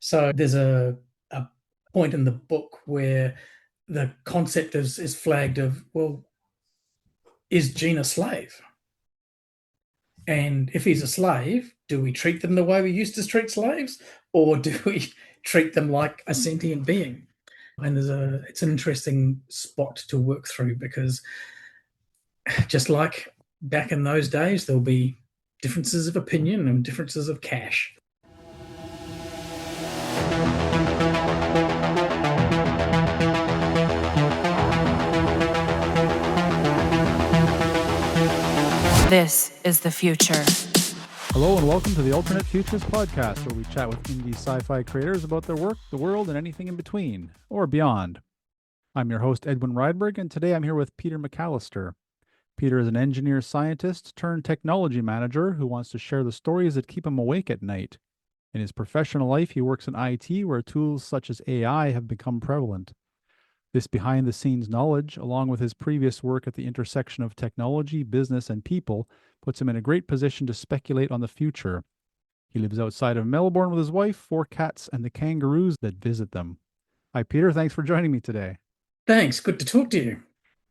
So there's a point in the book where the concept is flagged of, well, is Gene a slave? And if he's a slave, do we treat them the way we used to treat slaves? Or do we treat them like a sentient being? And it's an interesting spot to work through because just like back in those days, there'll be differences of opinion and differences of cash. This is the future. Hello and welcome to the Alternate Futures podcast, where we chat with indie sci-fi creators about their work, the world, and anything in between, or beyond. I'm your host, Edwin Rydberg, and today I'm here with Peter McAllister. Peter is an engineer scientist turned technology manager who wants to share the stories that keep him awake at night. In his professional life, he works in IT, where tools such as AI have become prevalent. This behind-the-scenes knowledge, along with his previous work at the intersection of technology, business, and people, puts him in a great position to speculate on the future. He lives outside of Melbourne with his wife, 4 cats, and the kangaroos that visit them. Hi, Peter. Thanks for joining me today. Thanks. Good to talk to you.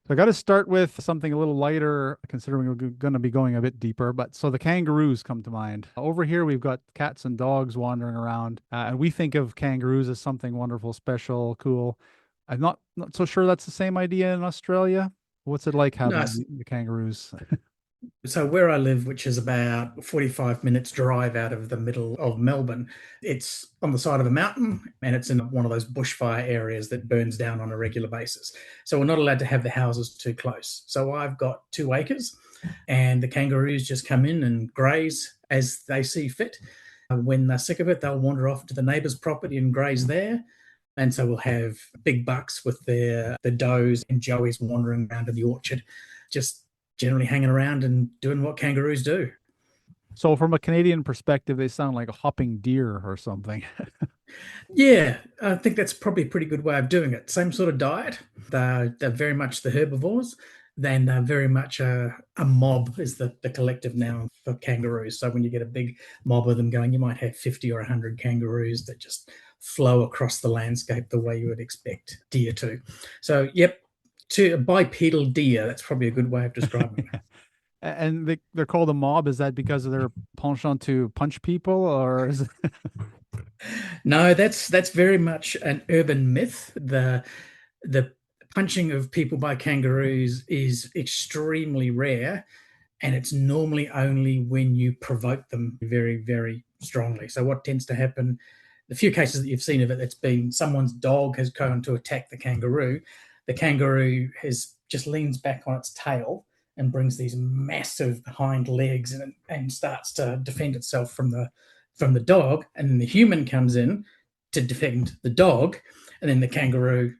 So I got to start with something a little lighter, considering we're going to be going a bit deeper. So the kangaroos come to mind. Over here, we've got cats and dogs wandering around, and we think of kangaroos as something wonderful, special, cool. I'm not so sure that's the same idea in Australia. What's it like having No, the kangaroos? so where I live, which is about 45 minutes drive out of the middle of Melbourne, it's on the side of a mountain and it's in one of those bushfire areas that burns down on a regular basis. So we're not allowed to have the houses too close. So I've got 2 acres and the kangaroos just come in and graze as they see fit. When they're sick of it, they'll wander off to the neighbour's property and graze there. And so we'll have big bucks with the does and joeys wandering around in the orchard, just generally hanging around and doing what kangaroos do. So from a Canadian perspective, they sound like a hopping deer or something. Yeah, I think that's probably a pretty good way of doing it. Same sort of diet. They're very much the herbivores. Then they're very much a mob is the collective noun for kangaroos. So when you get a big mob of them going, you might have 50 or 100 kangaroos that just flow across the landscape the way you would expect deer to. So, yep, to a bipedal deer, that's probably a good way of describing it. And they're called a mob. Is that because of their penchant to punch people, or is it... No, that's very much an urban myth. The punching of people by kangaroos is extremely rare, and it's normally only when you provoke them very, very strongly. So what tends to happen, the few cases that you've seen of it, it's been someone's dog has gone to attack the kangaroo. The kangaroo has just leans back on its tail and brings these massive hind legs and starts to defend itself from the dog, and then the human comes in to defend the dog, and then the kangaroo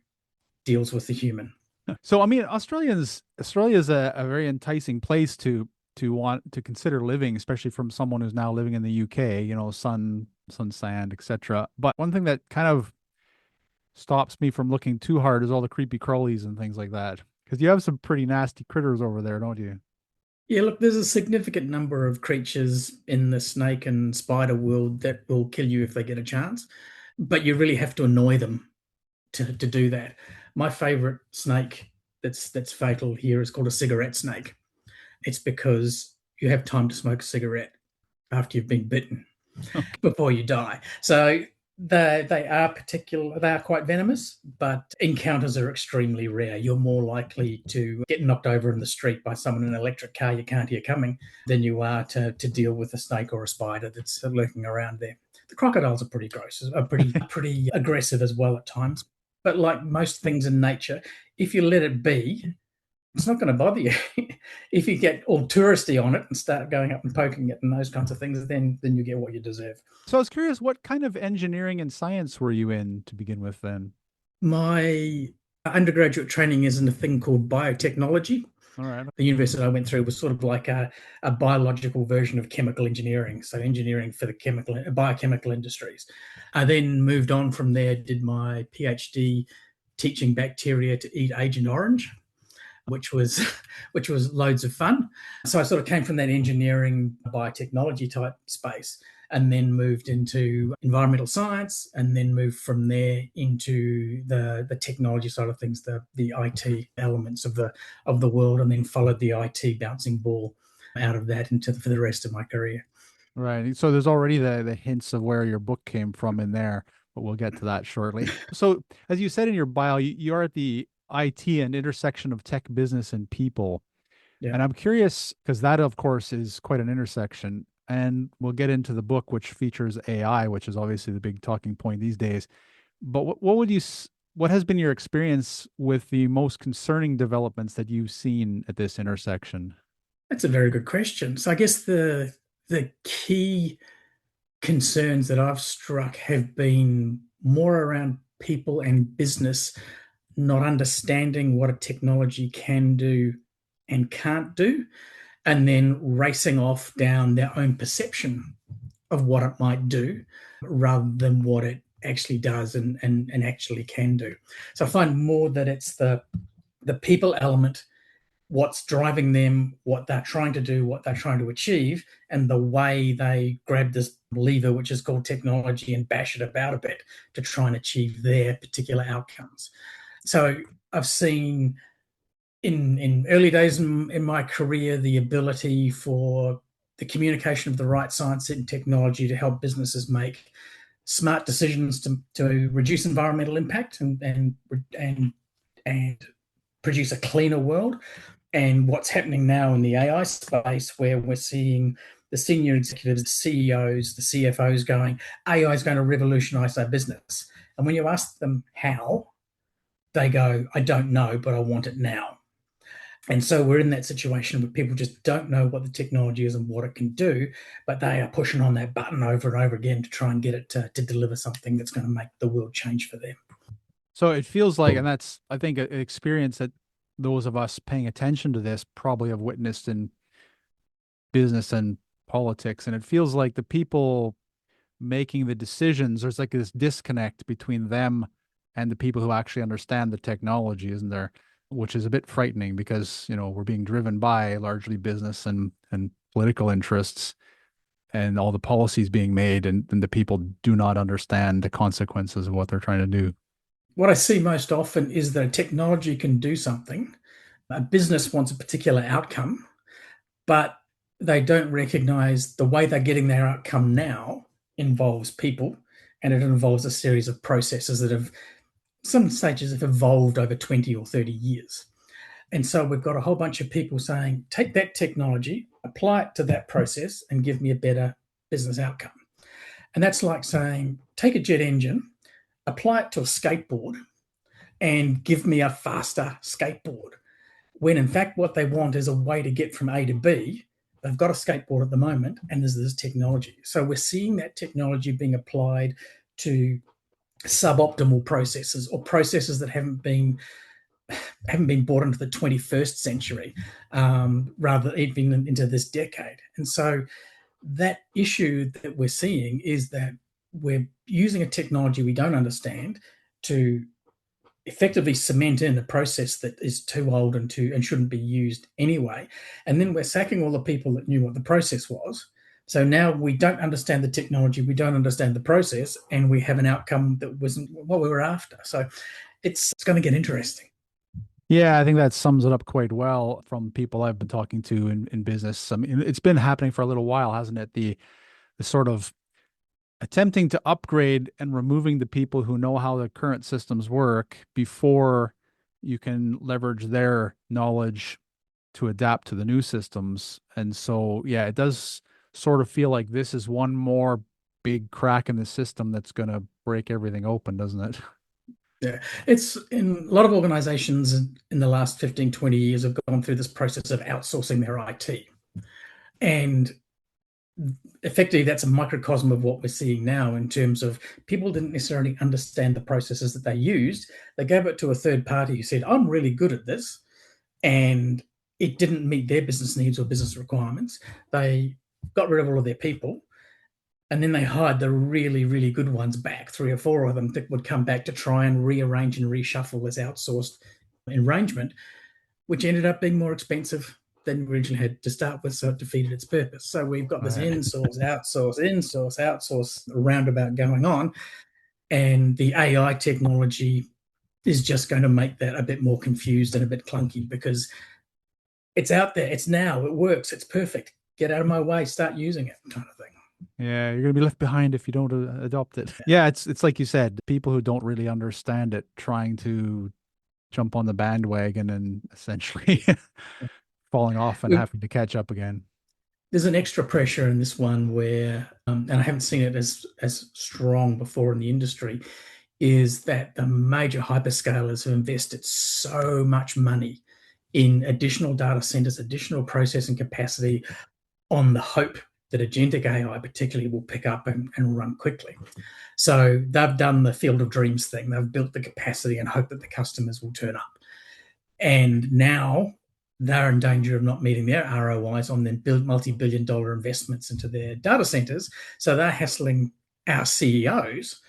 deals with the human. So, I mean, Australia is a very enticing place to want to consider living, especially from someone who's now living in the UK, sun, sand, etc. But one thing that kind of stops me from looking too hard is all the creepy crawlies and things like that. Because you have some pretty nasty critters over there, don't you? Yeah, look, there's a significant number of creatures in the snake and spider world that will kill you if they get a chance, but you really have to annoy them to do that. My favorite snake that's fatal here is called a cigarette snake. It's because you have time to smoke a cigarette after you've been bitten before you die. So they are quite venomous, but encounters are extremely rare. You're more likely to get knocked over in the street by someone in an electric car you can't hear coming than you are to deal with a snake or a spider that's lurking around there. The crocodiles are pretty gross, are pretty aggressive as well at times. But like most things in nature, if you let it be, it's not going to bother you. If you get all touristy on it and start going up and poking it and those kinds of things, then you get what you deserve. So I was curious, what kind of engineering and science were you in to begin with then? My undergraduate training is in a thing called biotechnology. All right. The university I went through was sort of like a biological version of chemical engineering, so engineering for the biochemical industries. I then moved on from there, did my PhD teaching bacteria to eat Agent Orange, which was loads of fun. So I sort of came from that engineering biotechnology type space. and then moved into environmental science, and then moved from there into the technology side of things, the IT elements of the world, and then followed the IT bouncing ball out of that for the rest of my career. Right. So there's already the hints of where your book came from in there, but we'll get to that shortly. So as you said in your bio, you are at the IT and intersection of tech, business, and people. Yeah. And I'm curious because that, of course, is quite an intersection. And we'll get into the book, which features AI, which is obviously the big talking point these days. But what has been your experience with the most concerning developments that you've seen at this intersection? That's a very good question. So I guess the key concerns that I've struck have been more around people and business not understanding what a technology can do and can't do, and then racing off down their own perception of what it might do rather than what it actually does and actually can do. So I find more that it's the people element, what's driving them, what they're trying to do, what they're trying to achieve, and the way they grab this lever, which is called technology, and bash it about a bit to try and achieve their particular outcomes. So I've seen in early days in my career the ability for the communication of the right science and technology to help businesses make smart decisions to reduce environmental impact and produce a cleaner world. And what's happening now in the AI space, where we're seeing the senior executives, the CEOs, the CFOs going, AI is going to revolutionize our business. And when you ask them how, they go, I don't know, but I want it now. And so we're in that situation where people just don't know what the technology is and what it can do, but they are pushing on that button over and over again to try and get it to deliver something that's going to make the world change for them. So it feels like, and that's, I think, an experience that those of us paying attention to this probably have witnessed in business and politics. And it feels like the people making the decisions, there's like this disconnect between them and the people who actually understand the technology, isn't there? Which is a bit frightening because, we're being driven by largely business and political interests and all the policies being made, and the people do not understand the consequences of what they're trying to do. What I see most often is that a technology can do something. A business wants a particular outcome, but they don't recognize the way they're getting their outcome now involves people, and it involves a series of processes that have, some stages have evolved over 20 or 30 years. And so we've got a whole bunch of people saying, take that technology, apply it to that process, and give me a better business outcome. And that's like saying, take a jet engine, apply it to a skateboard, and give me a faster skateboard. When in fact, what they want is a way to get from A to B. They've got a skateboard at the moment, and there's this technology. So we're seeing that technology being applied to suboptimal processes, or processes that haven't been brought into the 21st century, rather even into this decade. And so that issue that we're seeing is that we're using a technology we don't understand to effectively cement in a process that is too old and shouldn't be used anyway. And then we're sacking all the people that knew what the process was. So now we don't understand the technology, we don't understand the process, and we have an outcome that wasn't what we were after. So it's going to get interesting. Yeah, I think that sums it up quite well from people I've been talking to in business. I mean, it's been happening for a little while, hasn't it? The sort of attempting to upgrade and removing the people who know how the current systems work before you can leverage their knowledge to adapt to the new systems. And so, yeah, it does sort of feel like this is one more big crack in the system that's going to break everything open, doesn't it? Yeah, it's in a lot of organizations in the last 15, 20 years have gone through this process of outsourcing their IT. And effectively, that's a microcosm of what we're seeing now in terms of people didn't necessarily understand the processes that they used. They gave it to a third party who said, I'm really good at this. And it didn't meet their business needs or business requirements. They got rid of all of their people. And then they hired the really, really good ones back, 3 or 4 of them that would come back to try and rearrange and reshuffle this outsourced arrangement, which ended up being more expensive than we originally had to start with, so it defeated its purpose. So we've got this in-source, outsource roundabout going on, and the AI technology is just going to make that a bit more confused and a bit clunky, because it's out there, it's now, it works, it's perfect. Get out of my way, start using it, kind of thing. Yeah, you're gonna be left behind if you don't adopt it. Yeah, it's like you said, people who don't really understand it trying to jump on the bandwagon and essentially falling off and having to catch up again. There's an extra pressure in this one where, and I haven't seen it as strong before in the industry, is that the major hyperscalers have invested so much money in additional data centers, additional processing capacity, on the hope that agentic AI particularly will pick up and run quickly. So they've done the field of dreams thing. They've built the capacity and hope that the customers will turn up. And now they're in danger of not meeting their ROIs on them multi-billion-dollar investments into their data centers. So they're hassling our CEOs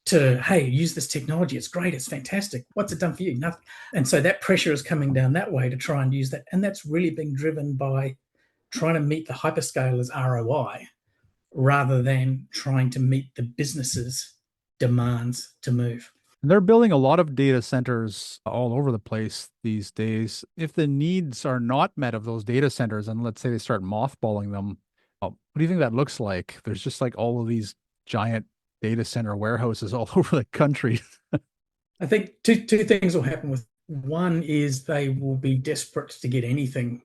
to, hey, use this technology. It's great. It's fantastic. What's it done for you? Nothing. And so that pressure is coming down that way to try and use that. And that's really being driven by trying to meet the hyperscalers' ROI rather than trying to meet the business's demands to move. And they're building a lot of data centers all over the place these days. If the needs are not met of those data centers, and let's say they start mothballing them, what do you think that looks like? There's just like all of these giant data center warehouses all over the country. I think two things will happen with. One is they will be desperate to get anything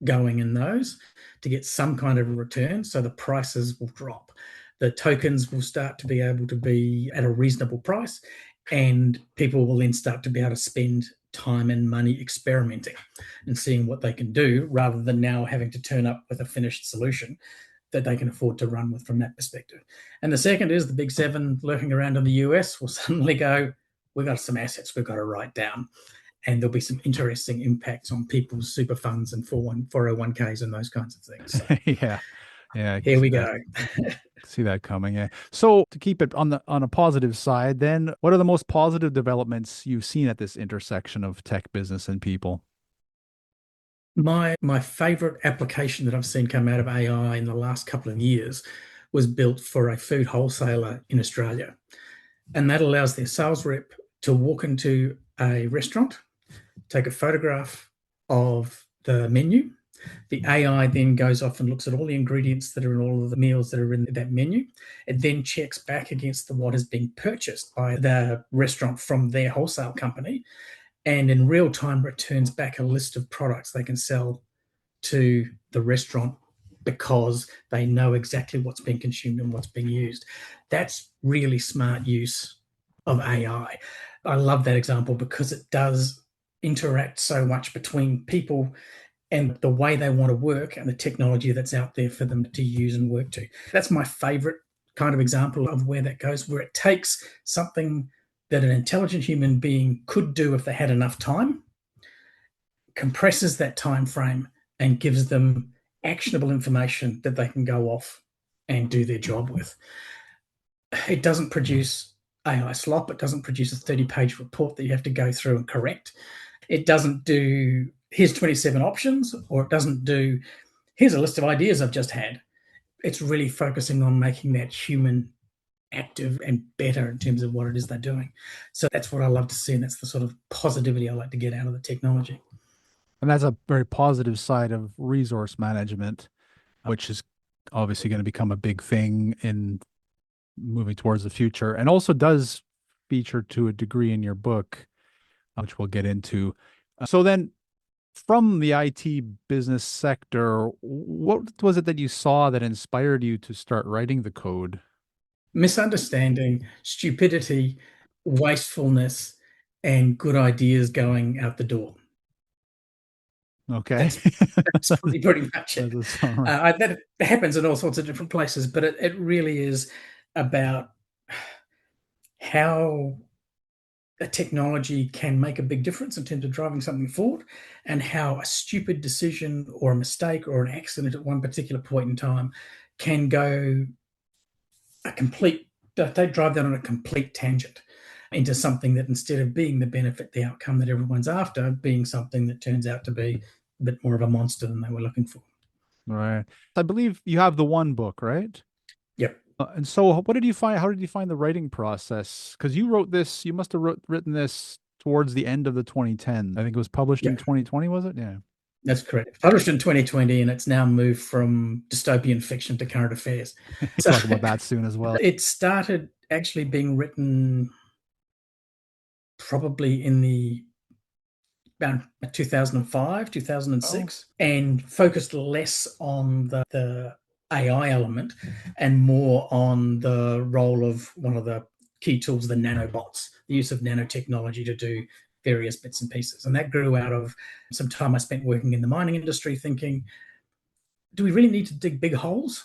going in those to get some kind of a return. So the prices will drop. The tokens will start to be able to be at a reasonable price, and people will then start to be able to spend time and money experimenting and seeing what they can do, rather than now having to turn up with a finished solution that they can afford to run with from that perspective. And the second is the big seven lurking around in the US will suddenly go, we've got some assets we've got to write down. And there'll be some interesting impacts on people's super funds and 401ks and those kinds of things. So, yeah. Here we go. See that coming. Yeah. So to keep it on a positive side, then what are the most positive developments you've seen at this intersection of tech, business, and people? My favorite application that I've seen come out of AI in the last couple of years was built for a food wholesaler in Australia. And that allows their sales rep to walk into a restaurant, take a photograph of the menu. The AI then goes off and looks at all the ingredients that are in all of the meals that are in that menu. It then checks back against what has been purchased by the restaurant from their wholesale company, and in real time returns back a list of products they can sell to the restaurant, because they know exactly what's being consumed and what's being used. That's really smart use of AI. I love that example because it does interact so much between people and the way they want to work and the technology that's out there for them to use and work to. That's my favorite kind of example of where that goes, where it takes something that an intelligent human being could do if they had enough time, compresses that time frame, and gives them actionable information that they can go off and do their job with. It doesn't produce AI slop. It doesn't produce a 30-page report that you have to go through and correct. It doesn't do, here's 27 options, or it doesn't do, here's a list of ideas I've just had. It's really focusing on making that human active and better in terms of what it is they're doing. So that's what I love to see, and that's the sort of positivity I like to get out of the technology. And that's a very positive side of resource management, which is obviously going to become a big thing in moving towards the future, and also does feature to a degree in your book, which we'll get into. So then, from the IT business sector, what was it that you saw that inspired you to start writing the code? Misunderstanding, stupidity, wastefulness, and good ideas going out the door. Okay. That's pretty much it. That happens in all sorts of different places, but it really is about how a technology can make a big difference in terms of driving something forward, and how a stupid decision or a mistake or an accident at one particular point in time can go they drive that on a complete tangent into something that, instead of being the benefit, the outcome that everyone's after, being something that turns out to be bit more of a monster than they were looking for. Right. I believe you have the one book, right? Yep, And so what did you find? How did you find the writing process? Because you wrote this, you must have written this towards the end of the 2010. I think it was published in yep, 2020, was it? Yeah. that's correct. Published in 2020, and it's now moved from dystopian fiction to current affairs. So Talk about that soon as well. it started actually being written probably in the about 2005, Oh, 2006, and focused less on the AI element and more on the role of one of the key tools, the nanobots, the use of nanotechnology to do various bits and pieces. And that grew out of some time I spent working in the mining industry thinking, do we really need to dig big holes?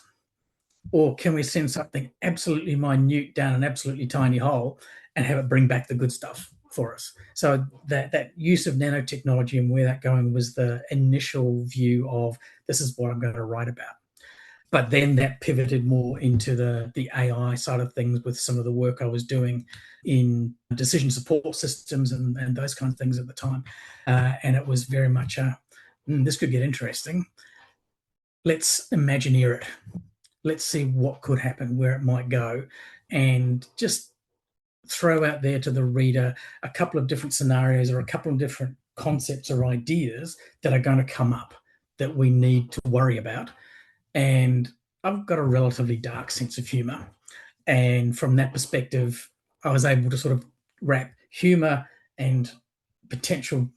Or can we send something absolutely minute down an absolutely tiny hole and have it bring back the good stuff for us? So that use of nanotechnology and where that going was the initial view of this is what I'm going to write about. But then that pivoted more into the AI side of things with some of the work I was doing in decision support systems and those kinds of things at the time. And it was very much this could get interesting. Let's Imagineer it. Let's see what could happen, where it might go, and just throw out there to the reader a couple of different scenarios or a couple of different concepts or ideas that are going to come up that we need to worry about. And I've got a relatively dark sense of humor. And from that perspective, I was able to sort of wrap humor and potential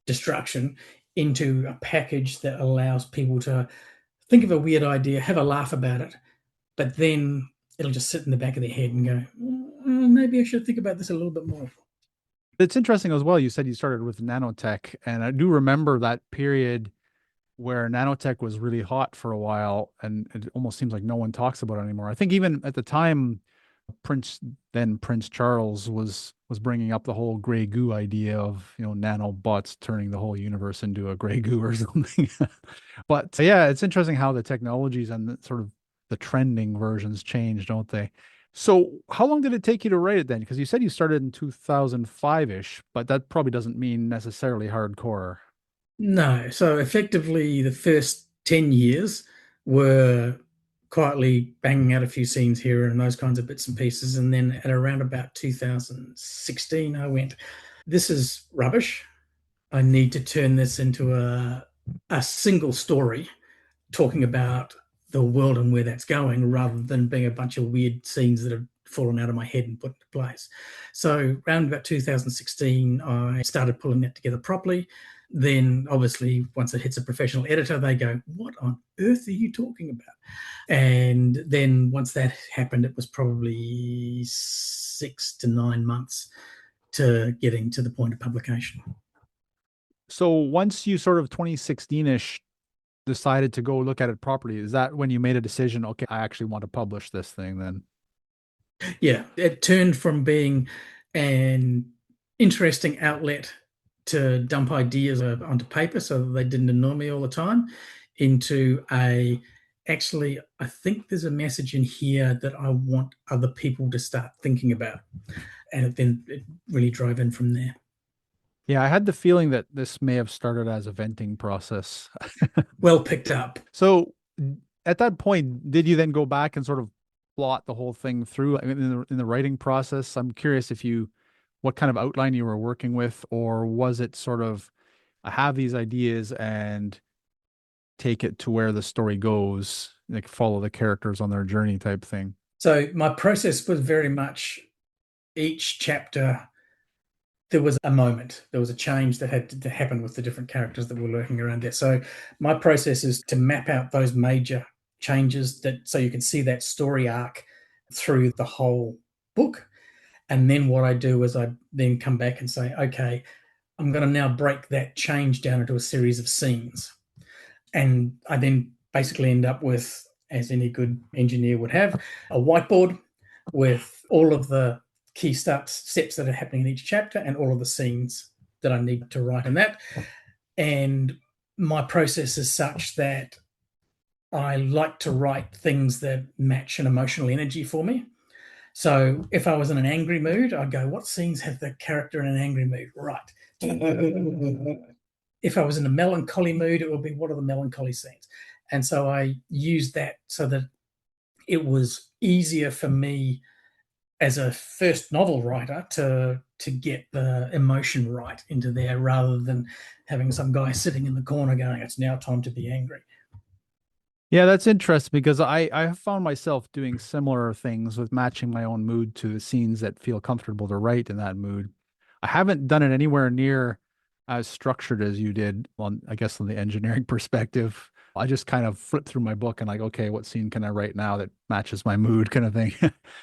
destruction into a package that allows people to think of a weird idea, have a laugh about it, but then it'll just sit in the back of their head and go, maybe I should think about this a little bit more. it's interesting as well. You said you started with nanotech, and I do remember that period where nanotech was really hot for a while, and it almost seems like no one talks about it anymore. I think even at the time, Prince Charles was bringing up the whole gray goo idea of, nanobots turning the whole universe into a gray goo or something. But yeah, it's interesting how the technologies and sort of the trending versions change, don't they? So how long did it take you to write it then? Because you said you started in 2005-ish, but that probably doesn't mean necessarily hardcore. No, so effectively the first 10 years were quietly banging out a few scenes here and those kinds of bits and pieces. And then at around about 2016, I went, this is rubbish. I need to turn this into a single story talking about the world and where that's going rather than being a bunch of weird scenes that have fallen out of my head and put into place. So around about 2016, I started pulling that together properly. Then obviously once it hits a professional editor, they go, what on earth are you talking about? And then once that happened, it was probably 6 to 9 months to getting to the point of publication. So once you sort of 2016-ish decided to go look at it properly, is that when you made a decision, okay, I actually want to publish this thing then? Yeah, it turned from being an interesting outlet to dump ideas onto paper so that they didn't annoy me all the time into actually, I think there's a message in here that I want other people to start thinking about. And then it really drove in from there. Yeah, I had the feeling that this may have started as a venting process. Well picked up. So at that point, did you then go back and sort of plot the whole thing through in the writing process? I'm curious what kind of outline you were working with, or was it sort of, I have these ideas and take it to where the story goes, like follow the characters on their journey type thing? So my process was very much each chapter there was a moment, there was a change that had to happen with the different characters that were lurking around there. So my process is to map out those major changes so you can see that story arc through the whole book. And then what I do is I then come back and say, okay, I'm going to now break that change down into a series of scenes. And I then basically end up with, as any good engineer would have, a whiteboard with all of the key steps that are happening in each chapter and all of the scenes that I need to write in that. And my process is such that I like to write things that match an emotional energy for me. So if I was in an angry mood, I'd go, what scenes have the character in an angry mood? Right. if I was in a melancholy mood, it would be what are the melancholy scenes. And so I used that so that it was easier for me as a first novel writer to get the emotion right into there rather than having some guy sitting in the corner going, it's now time to be angry. Yeah, that's interesting because I have found myself doing similar things with matching my own mood to the scenes that feel comfortable to write in that mood. I haven't done it anywhere near as structured as you did on, I guess, on the engineering perspective. I just kind of flip through my book and like, okay, what scene can I write now that matches my mood kind of thing.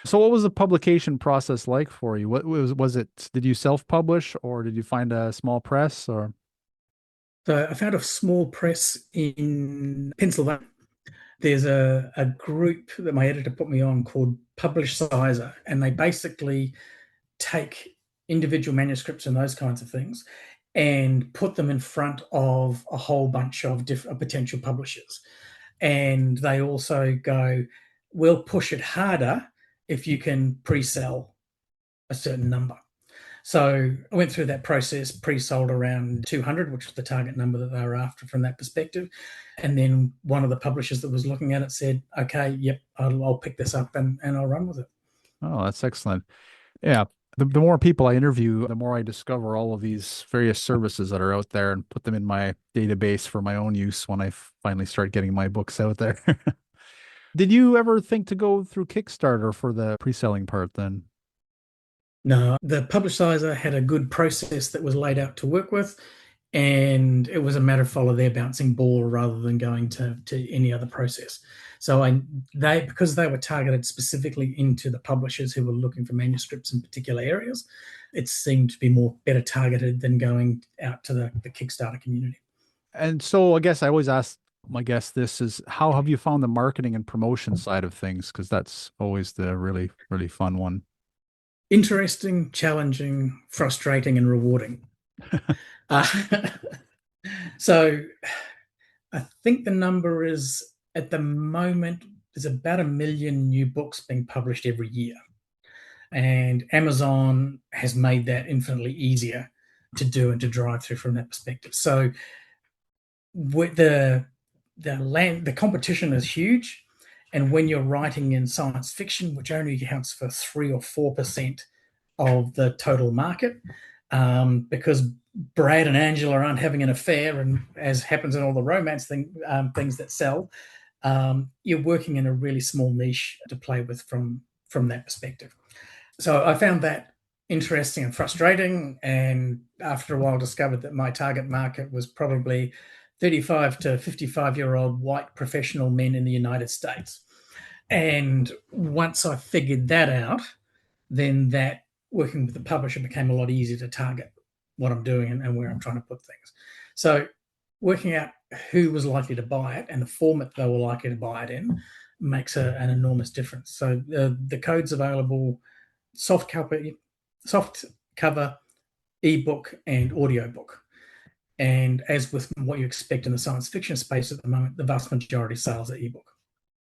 So what was the publication process like for you? What was it, did you self-publish or did you find a small press or? So I found a small press in Pennsylvania. There's a group that my editor put me on called Publish Sizer, and they basically take individual manuscripts and those kinds of things and put them in front of a whole bunch of different potential publishers. And they also go, we'll push it harder if you can pre-sell a certain number. So I went through that process, pre-sold around 200, which was the target number that they were after from that perspective. And then one of the publishers that was looking at it said, okay, yep, I'll pick this up and I'll run with it. Oh, that's excellent. Yeah. The more people I interview, the more I discover all of these various services that are out there and put them in my database for my own use when I finally start getting my books out there. Did you ever think to go through Kickstarter for the pre-selling part then? No, the publicizer had a good process that was laid out to work with, and it was a matter of follow their bouncing ball rather than going to any other process. So because they were targeted specifically into the publishers who were looking for manuscripts in particular areas, it seemed to be more better targeted than going out to the Kickstarter community. And so I guess I always ask my guests this is how have you found the marketing and promotion side of things? Because that's always the really, really fun one. Interesting, challenging, frustrating, and rewarding. Uh, so I think the number is at the moment, there's about 1 million new books being published every year. And Amazon has made that infinitely easier to do and to drive through from that perspective. So with the competition is huge. And when you're writing in science fiction, which only accounts for 3 or 4% of the total market, because Brad and Angela aren't having an affair, and as happens in all the romance things that sell, you're working in a really small niche to play with from that perspective. So I found that interesting and frustrating, and after a while discovered that my target market was probably 35 to 55-year-old white professional men in the United States. And once I figured that out, then that working with the publisher became a lot easier to target what I'm doing and where I'm trying to put things. So working out who was likely to buy it and the format they were likely to buy it in makes an enormous difference. So the code's available soft cover, ebook, and audiobook. And as with what you expect in the science fiction space at the moment, the vast majority of sales are ebook.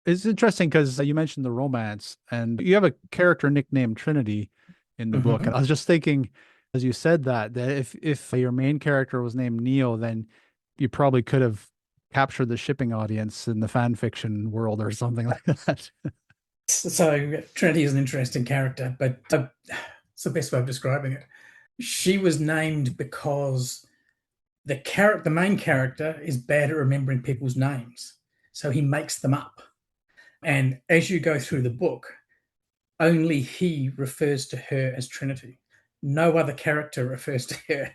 It's interesting because you mentioned the romance and you have a character nicknamed Trinity in the book. Mm-hmm. And I was just thinking, as you said that if your main character was named Neo, then you probably could have captured the shipping audience in the fan fiction world or something like that. So Trinity is an interesting character, but it's the best way of describing it. She was named because the main character is bad at remembering people's names, so he makes them up. And as you go through the book, only he refers to her as Trinity. No other character refers to her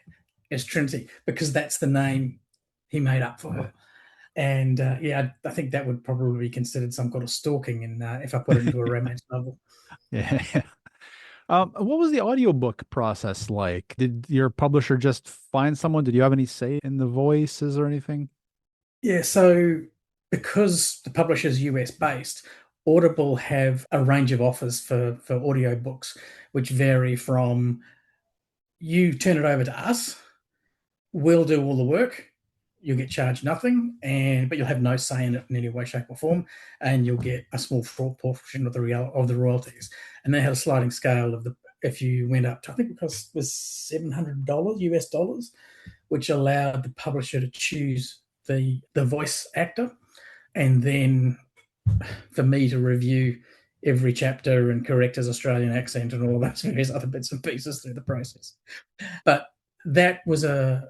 as Trinity because that's the name he made up for her. And yeah, I think that would probably be considered some kind of stalking, and if I put it into a romance novel. Yeah. What was the audiobook process like? Did your publisher just find someone? Did you have any say in the voices or anything? Yeah, so because the publisher is US based, Audible have a range of offers for audiobooks, which vary from you turn it over to us, we'll do all the work, you'll get charged nothing, but you'll have no say in it in any way, shape, or form, and you'll get a small portion of the royalties. And they had a sliding scale of if you went up to, I think it was $700 US dollars, which allowed the publisher to choose the voice actor, and then for me to review every chapter and correct his Australian accent and all of those various other bits and pieces through the process. But that was a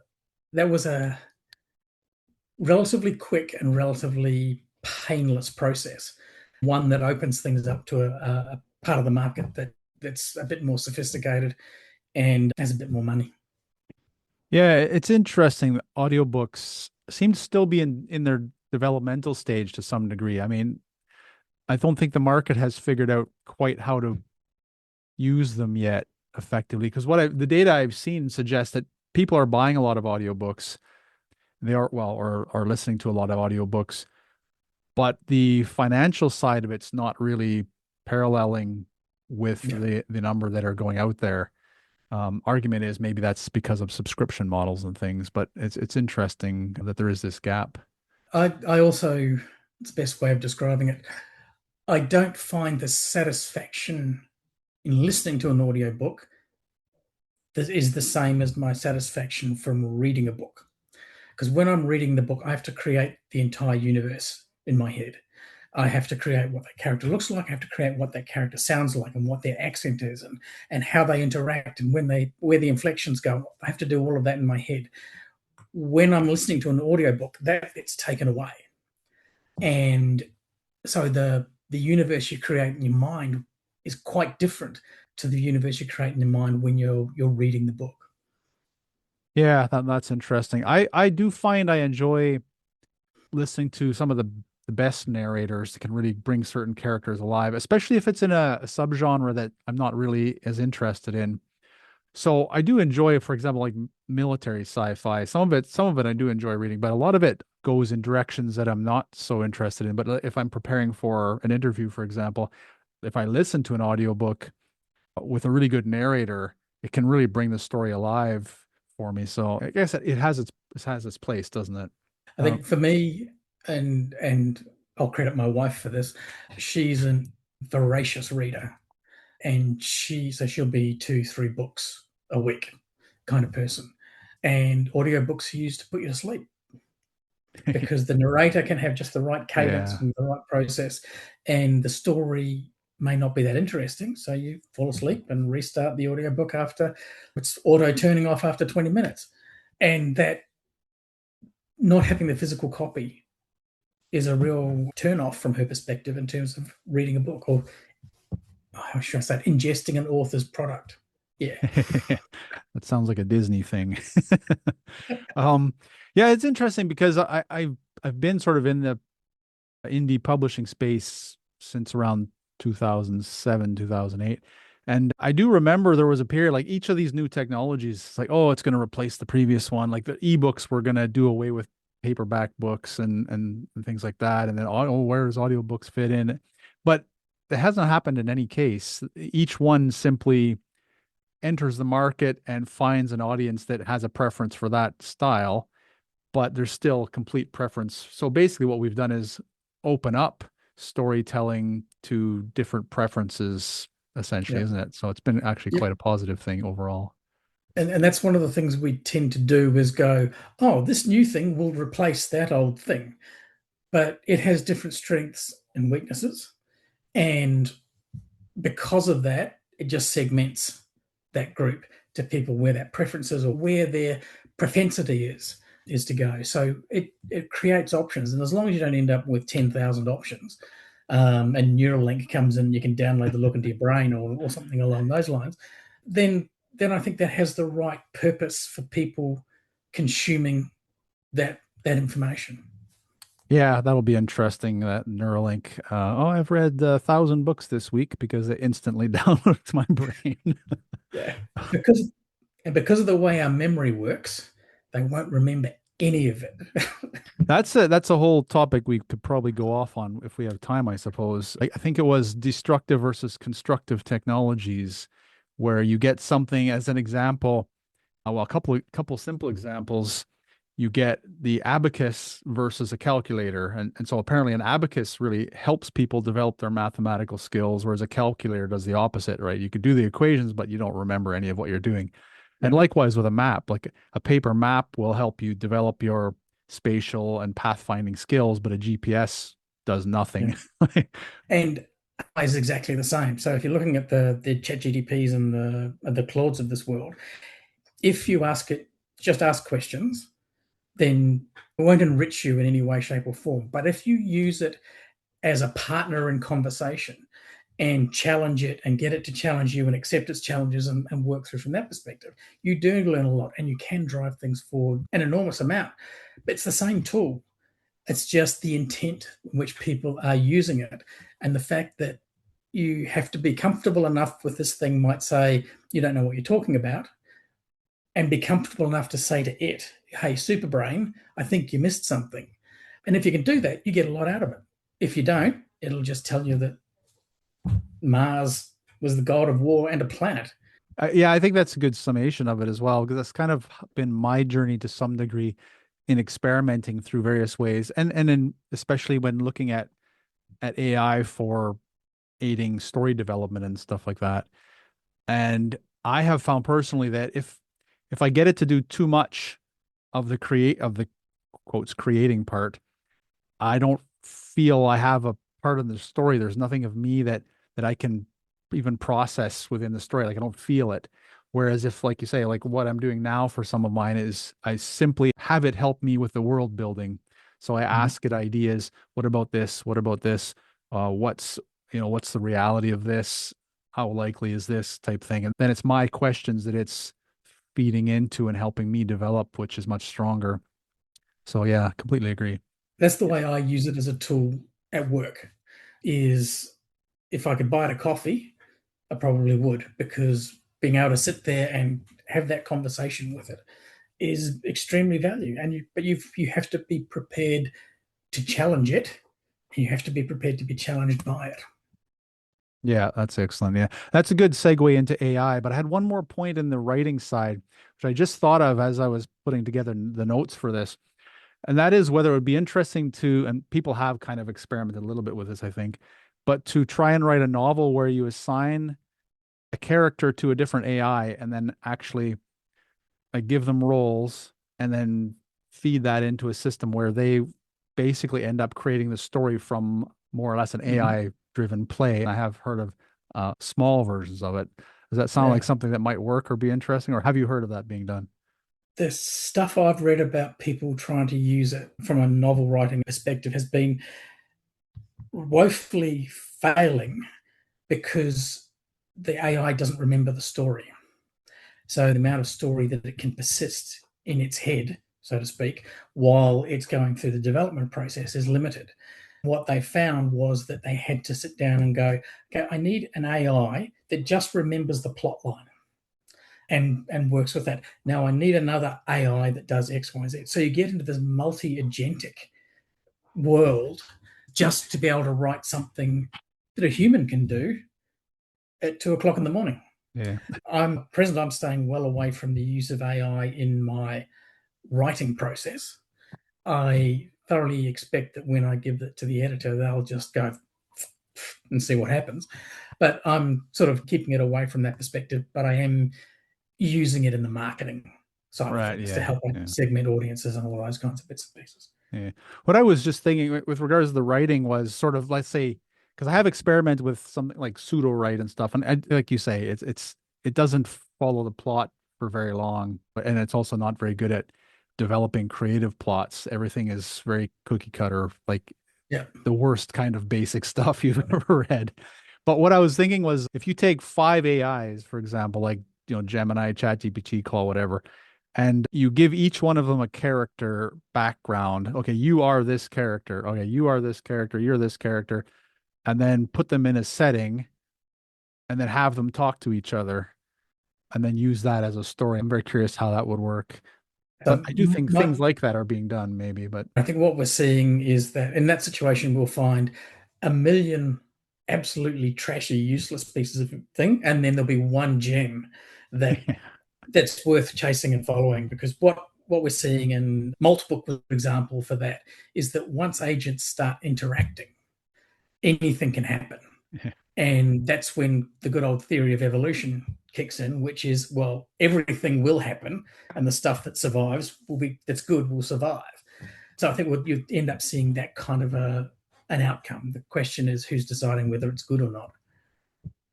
relatively quick and relatively painless process, one that opens things up to a part of the market that's a bit more sophisticated and has a bit more money. Yeah, it's interesting that audiobooks seem to still be in their developmental stage to some degree. I mean, I don't think the market has figured out quite how to use them yet effectively because the data I've seen suggests that people are buying a lot of audiobooks. They are well or are listening to a lot of audiobooks, but the financial side of it's not really paralleling with Yeah. the number that are going out there. Argument is maybe that's because of subscription models and things, but it's interesting that there is this gap. I also, it's the best way of describing it, I don't find the satisfaction in listening to an audiobook that is the same as my satisfaction from reading a book. Because when I'm reading the book, I have to create the entire universe in my head. I have to create what that character looks like. I have to create what that character sounds like and what their accent is and how they interact and where the inflections go. I have to do all of that in my head. When I'm listening to an audiobook, that gets taken away. And so the universe you create in your mind is quite different to the universe you create in your mind when you're reading the book. Yeah, that's interesting. I do find I enjoy listening to some of the best narrators that can really bring certain characters alive, especially if it's in a subgenre that I'm not really as interested in. So I do enjoy, for example, like military sci-fi. Some of it I do enjoy reading, but a lot of it goes in directions that I'm not so interested in. But if I'm preparing for an interview, for example, if I listen to an audiobook with a really good narrator, it can really bring the story alive for me. So I guess it has its place, doesn't it? I think for me, and I'll credit my wife for this, she's a voracious reader, and she'll be 2-3 books a week kind of person. And audiobooks are used to put you to sleep because the narrator can have just the right cadence Yeah. and the right process, and the story may not be that interesting. So you fall asleep and restart the audiobook after it's auto turning off after 20 minutes. And that not having the physical copy is a real turn off from her perspective in terms of reading a book or how should I say it, ingesting an author's product. Yeah. That sounds like a Disney thing. Um, yeah, it's interesting because I've been sort of in the indie publishing space since around 2007, 2008. And I do remember there was a period like each of these new technologies, it's like, oh, it's going to replace the previous one. Like the ebooks were going to do away with paperback books and things like that. And then, oh, where does audiobooks fit in? But it hasn't happened in any case. Each one simply enters the market and finds an audience that has a preference for that style, but there's still complete preference. So basically, what we've done is open up storytelling to different preferences, essentially, Yeah. isn't it? So it's been actually Yeah. quite a positive thing overall. And that's one of the things we tend to do is go, oh, this new thing will replace that old thing. But it has different strengths and weaknesses. And because of that, it just segments that group to people where that preference is or where their propensity is to go. So it creates options. And as long as you don't end up with 10,000 options, and Neuralink comes in, you can download the look into your brain or something along those lines, then I think that has the right purpose for people consuming that information. Yeah, that'll be interesting. That Neuralink. Oh, I've read 1,000 books this week because it instantly downloads my brain. Yeah, because of the way our memory works, they won't remember any of it. That's a whole topic we could probably go off on if we have time, I suppose. I think it was destructive versus constructive technologies, where you get something as an example. Well, a couple simple examples. You get the abacus versus a calculator, and so apparently an abacus really helps people develop their mathematical skills, whereas a calculator does the opposite, right? You could do the equations, but you don't remember any of what you're doing. And Yeah. likewise with a map, like a paper map will help you develop your spatial and pathfinding skills, but a GPS does Yeah. nothing. And AI is exactly the same. So if you're looking at the ChatGPTs and the Claudes of this world, if you ask it, just ask questions, then it won't enrich you in any way, shape, or form. But if you use it as a partner in conversation and challenge it and get it to challenge you and accept its challenges and work through from that perspective, you do learn a lot and you can drive things forward an enormous amount. But it's the same tool. It's just the intent in which people are using it. And the fact that you have to be comfortable enough with this thing might say, you don't know what you're talking about, and be comfortable enough to say to it, hey, Superbrain, I think you missed something. And if you can do that, you get a lot out of it. If you don't, it'll just tell you that Mars was the god of war and a planet. Yeah, I think that's a good summation of it as well, because that's kind of been my journey to some degree in experimenting through various ways, and in especially when looking at AI for aiding story development and stuff like that. And I have found personally that if I get it to do too much of the quotes creating part, I don't feel I have a part of the story. There's nothing of me that I can even process within the story. Like I don't feel it. Whereas if, like you say, like what I'm doing now for some of mine is I simply have it help me with the world building. So I Mhm. ask it ideas. What about this? What about this? What's what's the reality of this? How likely is this type thing? And then it's my questions that it's feeding into and helping me develop, which is much stronger. So yeah, completely agree. That's the way I use it as a tool at work. Is if I could buy it a coffee, I probably would, because being able to sit there and have that conversation with it is extremely valuable. But you have to be prepared to challenge it. And you have to be prepared to be challenged by it. Yeah, that's excellent. Yeah, that's a good segue into AI. But I had one more point in the writing side, which I just thought of as I was putting together the notes for this. And that is whether it would be interesting to, and people have kind of experimented a little bit with this, I think, but to try and write a novel where you assign a character to a different AI and then actually like give them roles and then feed that into a system where they basically end up creating the story from more or less an Mhm. AI driven play. I have heard of small versions of it. Does that sound like Yeah. something that might work or be interesting, or have you heard of that being done? The stuff I've read about people trying to use it from a novel writing perspective has been woefully failing because the AI doesn't remember the story. So the amount of story that it can persist in its head, so to speak, while it's going through the development process is limited. What they found was that they had to sit down and go, okay, I need an AI that just remembers the plot line and works with that. Now I need another AI that does X, Y, Z. So you get into this multi-agentic world just to be able to write something that a human can do at 2 o'clock in the morning. Yeah. I'm staying well away from the use of AI in my writing process. I thoroughly expect that when I give it to the editor, they'll just go and see what happens. But I'm sort of keeping it away from that perspective. But I am using it in the marketing side of Right. things to Yeah. help Yeah. segment audiences and all those kinds of bits and pieces. Yeah. What I was just thinking with regards to the writing was sort of, let's say, because I have experimented with something like pseudo write and stuff, and like you say, it doesn't follow the plot for very long, and it's also not very good at developing creative plots. Everything is very cookie cutter, like Yeah. the worst kind of basic stuff you've ever read. But what I was thinking was, if you take five AIs, for example, like Gemini, ChatGPT, Claude, whatever, and you give each one of them a character background. Okay, you are this character. Okay, you are this character. You're this character. And then put them in a setting and then have them talk to each other and then use that as a story. I'm very curious how that would work. But So I do think my, things like that are being done, maybe. But I think what we're seeing is that in that situation, we'll find a million absolutely trashy, useless pieces of thing, and then there'll be one gem that that's worth chasing and following. Because what we're seeing in multiple example for that is that once agents start interacting, anything can happen, and that's when the good old theory of evolution kicks in, which is, well, everything will happen, and the stuff that survives that's good will survive. So I think you end up seeing that kind of an outcome. The question is who's deciding whether it's good or not.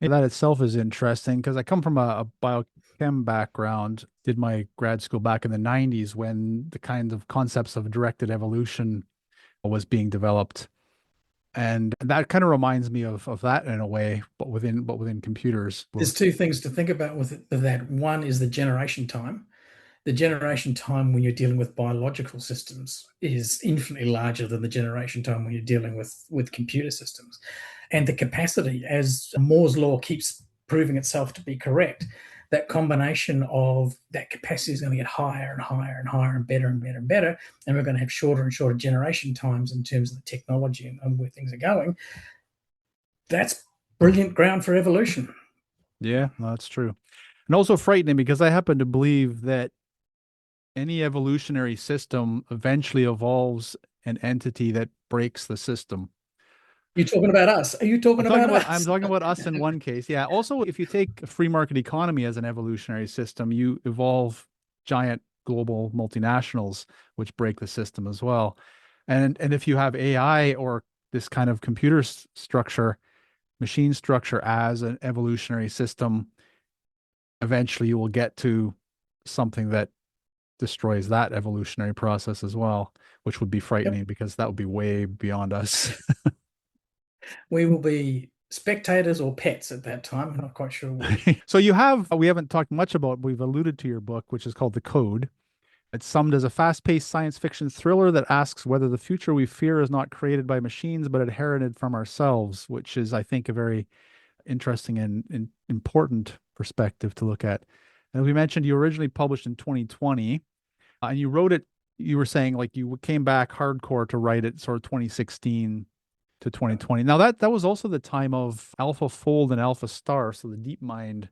Yeah, that itself is interesting because I come from a biochem background, did my grad school back in the 90s when the kind of concepts of directed evolution was being developed. And that kind of reminds me of that in a way, but within computers. There's two things to think about with that. One is the generation time. The generation time when you're dealing with biological systems is infinitely larger than the generation time when you're dealing with computer systems. And the capacity, as Moore's law keeps proving itself to be correct, that combination of that capacity is going to get higher and higher and higher and better and better and better. And we're going to have shorter and shorter generation times in terms of the technology and where things are going. That's brilliant ground for evolution. Yeah, no, that's true. And also frightening because I happen to believe that any evolutionary system eventually evolves an entity that breaks the system. You're talking about us. Are you talking about us? I'm talking about us in one case. Yeah. Also, if you take a free market economy as an evolutionary system, you evolve giant global multinationals, which break the system as well. And if you have AI or this kind of computer structure, machine structure as an evolutionary system, eventually you will get to something that destroys that evolutionary process as well, which would be frightening because that would be way beyond us. We will be spectators or pets at that time. I'm not quite sure which. So we haven't talked much about, we've alluded to your book, which is called The Code. It's summed as a fast-paced science fiction thriller that asks whether the future we fear is not created by machines, but inherited from ourselves, which is, I think, a very interesting and important perspective to look at. And as we mentioned, you originally published in 2020, and you wrote it, you were saying like you came back hardcore to write it sort of 2016 to 2020. Now that was also the time of AlphaFold and AlphaStar, so the DeepMind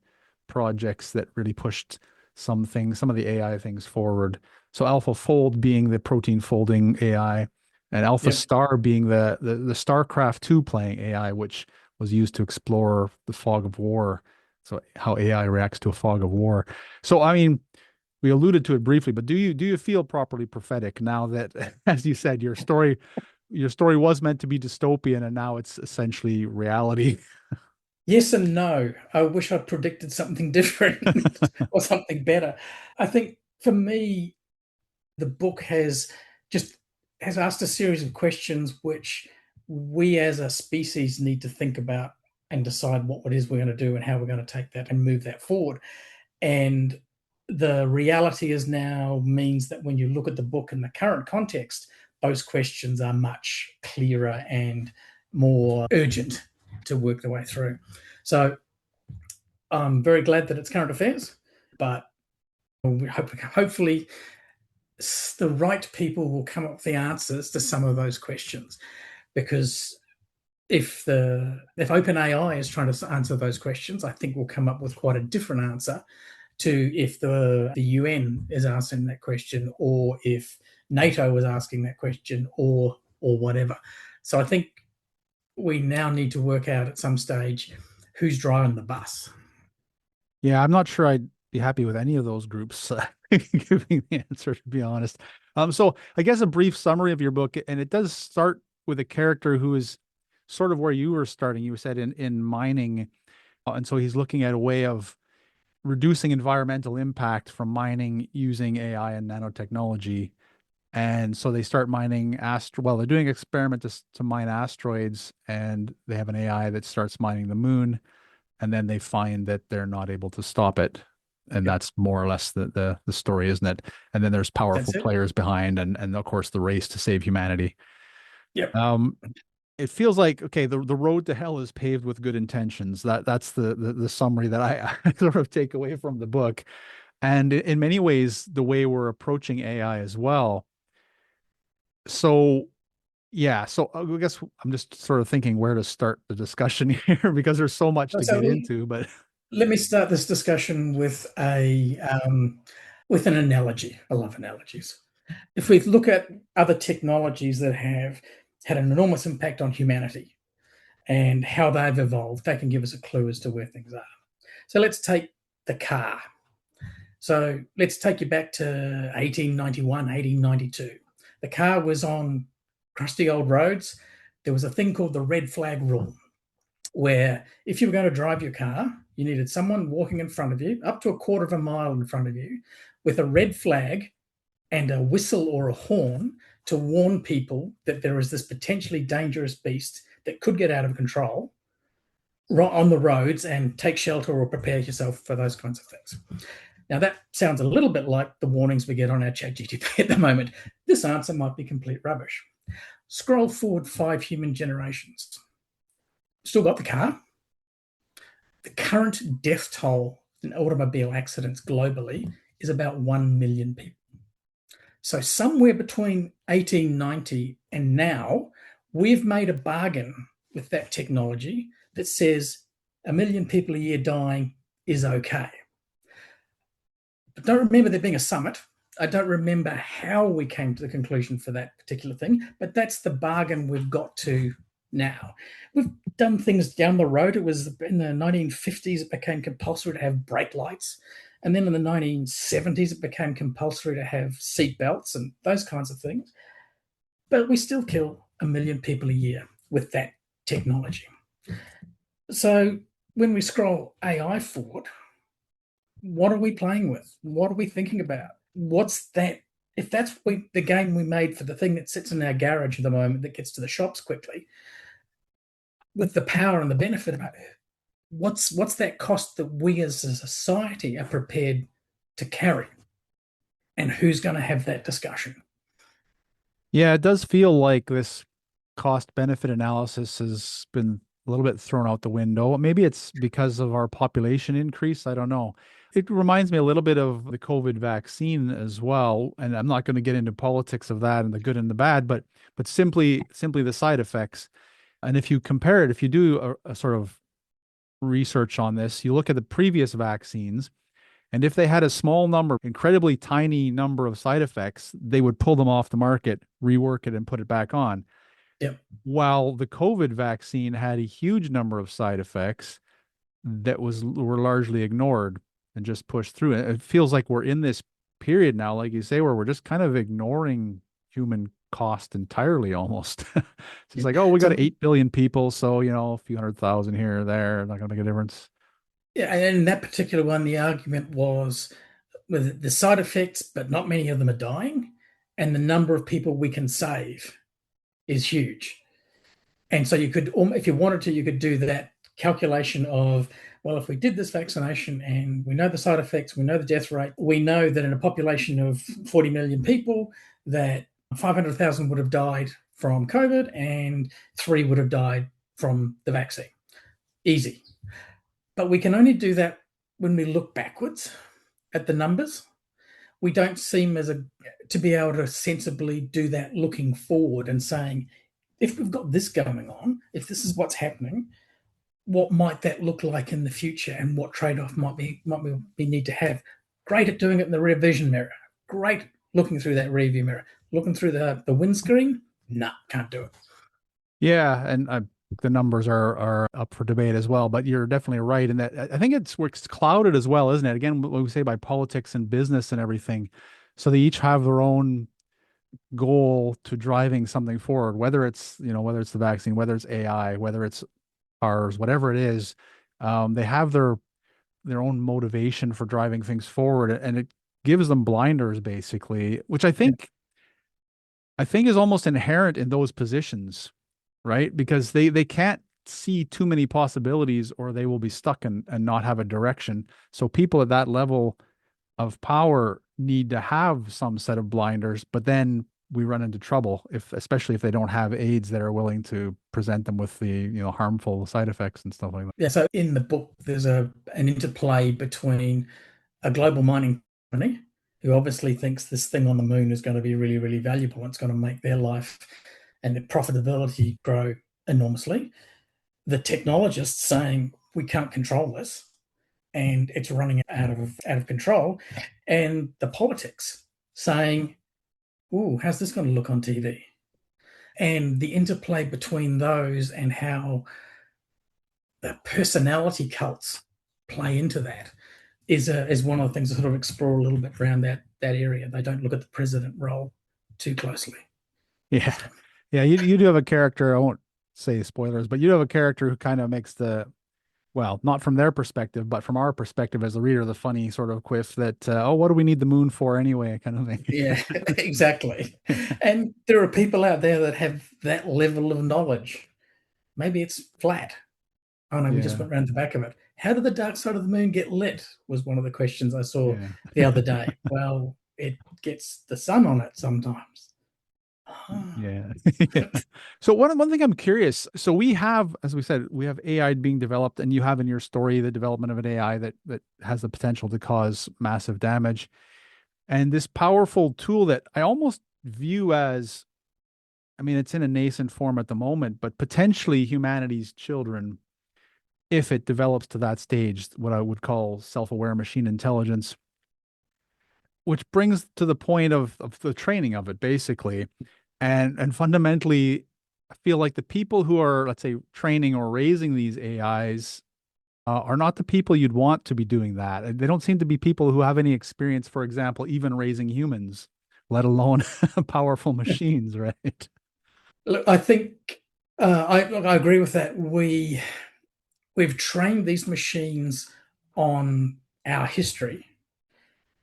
projects that really pushed some of the AI things forward. So AlphaFold being the protein folding AI, and AlphaStar being the StarCraft 2 playing AI, which was used to explore the fog of war. So how AI reacts to a fog of war. So I mean, we alluded to it briefly, but do you feel properly prophetic now that, as you said, your story was meant to be dystopian and now it's essentially reality? Yes and no. I wish I'd predicted something different or something better. I think for me, the book has asked a series of questions which we as a species need to think about and decide what it is we're going to do and how we're going to take that and move that forward. And the reality is now means that when you look at the book in the current context, those questions are much clearer and more urgent to work their way through. So I'm very glad that it's current affairs, but hopefully the right people will come up with the answers to some of those questions. Because if OpenAI is trying to answer those questions, I think we'll come up with quite a different answer to if the UN is asking that question, or if NATO is asking that question, or whatever. So I think we now need to work out at some stage who's driving the bus. Yeah, I'm not sure I'd be happy with any of those groups giving the answer, to be honest. So I guess a brief summary of your book, and it does start with a character who is sort of where you were starting. You said in mining, and so he's looking at a way of reducing environmental impact from mining using AI and nanotechnology. And so they start mining they're doing an experiment to mine asteroids, and they have an AI that starts mining the moon, and then they find that they're not able to stop it. And that's more or less the story, isn't it? And then there's powerful players behind, and of course the race to save humanity. Yep. It feels like, okay, the road to hell is paved with good intentions. That's the summary that I sort of take away from the book. And in many ways, the way we're approaching AI as well. So yeah, so I guess I'm just sort of thinking where to start the discussion here because there's so much to get into. But let me start this discussion with an analogy. I love analogies. If we look at other technologies that have had an enormous impact on humanity and how they've evolved, they can give us a clue as to where things are. So let's take the car. So let's take you back to 1891, 1892. The car was on crusty old roads. There was a thing called the red flag rule, where if you were going to drive your car, you needed someone walking in front of you, up to a quarter of a mile in front of you, with a red flag and a whistle or a horn to warn people that there is this potentially dangerous beast that could get out of control on the roads, and take shelter or prepare yourself for those kinds of things. Now, that sounds a little bit like the warnings we get on our ChatGPT at the moment. This answer might be complete rubbish. Scroll forward 5 human generations. Still got the car. The current death toll in automobile accidents globally is about 1 million people. So somewhere between 1890 and now, we've made a bargain with that technology that says 1 million people a year dying is okay. I don't remember there being a summit. I don't remember how we came to the conclusion for that particular thing, but that's the bargain we've got to now. We've done things down the road. It was in the 1950s, it became compulsory to have brake lights. And then in the 1970s, it became compulsory to have seat belts and those kinds of things. But we still kill 1 million people a year with that technology. So when we scroll AI forward, what are we playing with? What are we thinking about? What's that? If that's the game we made for the thing that sits in our garage at the moment that gets to the shops quickly, with the power and the benefit of it, what's that cost that we as a society are prepared to carry? And who's going to have that discussion? Yeah, it does feel like this cost benefit analysis has been a little bit thrown out the window. Maybe it's because of our population increase. I don't know. It reminds me a little bit of the COVID vaccine as well. And I'm not going to get into politics of that and the good and the bad, but simply the side effects. And if you compare it, if you do a sort of research on this, you look at the previous vaccines, and if they had a small number, incredibly tiny number of side effects, they would pull them off the market, rework it, and put it back on. Yep. While the COVID vaccine had a huge number of side effects that were largely ignored and just pushed through. It feels like we're in this period now, like you say, where we're just kind of ignoring human cost entirely almost. It's like, oh, we got 8 billion people, so a few 100,000 here or there, not gonna make a difference. Yeah, and in that particular one, the argument was with the side effects, but not many of them are dying, and the number of people we can save is huge. And so you could, if you wanted to, you could do that calculation of, well, if we did this vaccination and we know the side effects, we know the death rate, we know that in a population of 40 million people, that 500,000 would have died from COVID and 3 would have died from the vaccine. Easy. But we can only do that when we look backwards at the numbers. We don't seem to be able to sensibly do that looking forward and saying, if we've got this going on, if this is what's happening, what might that look like in the future, and what trade-off might we need to have? Great at doing it in the rear vision mirror. Great looking through that rear view mirror. Looking through the windscreen, nah, can't do it. Yeah, and the numbers are up for debate as well, but you're definitely right in that. I think it's clouded as well, isn't it? Again, what we say by politics and business and everything. So they each have their own goal to driving something forward, whether it's the vaccine, whether it's AI, whether it's cars, whatever it is. They have their own motivation for driving things forward, and it gives them blinders basically, which I think is almost inherent in those positions, right? Because they can't see too many possibilities, or they will be stuck and not have a direction. So people at that level of power need to have some set of blinders, but then we run into trouble especially if they don't have aides that are willing to present them with the harmful side effects and stuff like that. Yeah. So in the book, there's an interplay between a global mining company who obviously thinks this thing on the moon is going to be really, really valuable. It's going to make their life and their profitability grow enormously. The technologists saying we can't control this, and it's running out of control, and the politics saying, "Ooh, how's this going to look on TV?" And the interplay between those and how the personality cults play into that. is one of the things to sort of explore a little bit around that area. They don't look at the president role too closely. Yeah. Yeah, you do have a character, I won't say spoilers, but you do have a character who kind of makes the, well, not from their perspective, but from our perspective as the reader, the funny sort of quiff that, oh, what do we need the moon for anyway, kind of thing. Yeah, exactly. And there are people out there that have that level of knowledge. Maybe it's flat. Oh no, we just Yeah. went around the back of it. How did the dark side of the moon get lit? Was one of the questions I saw Yeah. the other day. Well, it gets the sun on it sometimes. Yeah. Yeah. So one thing I'm curious. So we have, as we said, we have AI being developed, and you have in your story the development of an AI that has the potential to cause massive damage. And this powerful tool that I almost view as, I mean, it's in a nascent form at the moment, but potentially humanity's children, if it develops to that stage, what I would call self-aware machine intelligence, which brings to the point of the training of it, basically. And fundamentally, I feel like the people who are, let's say, training or raising these AIs are not the people you'd want to be doing that. They don't seem to be people who have any experience, for example, even raising humans, let alone powerful machines, right? Look, I think I agree with that. We've trained these machines on our history,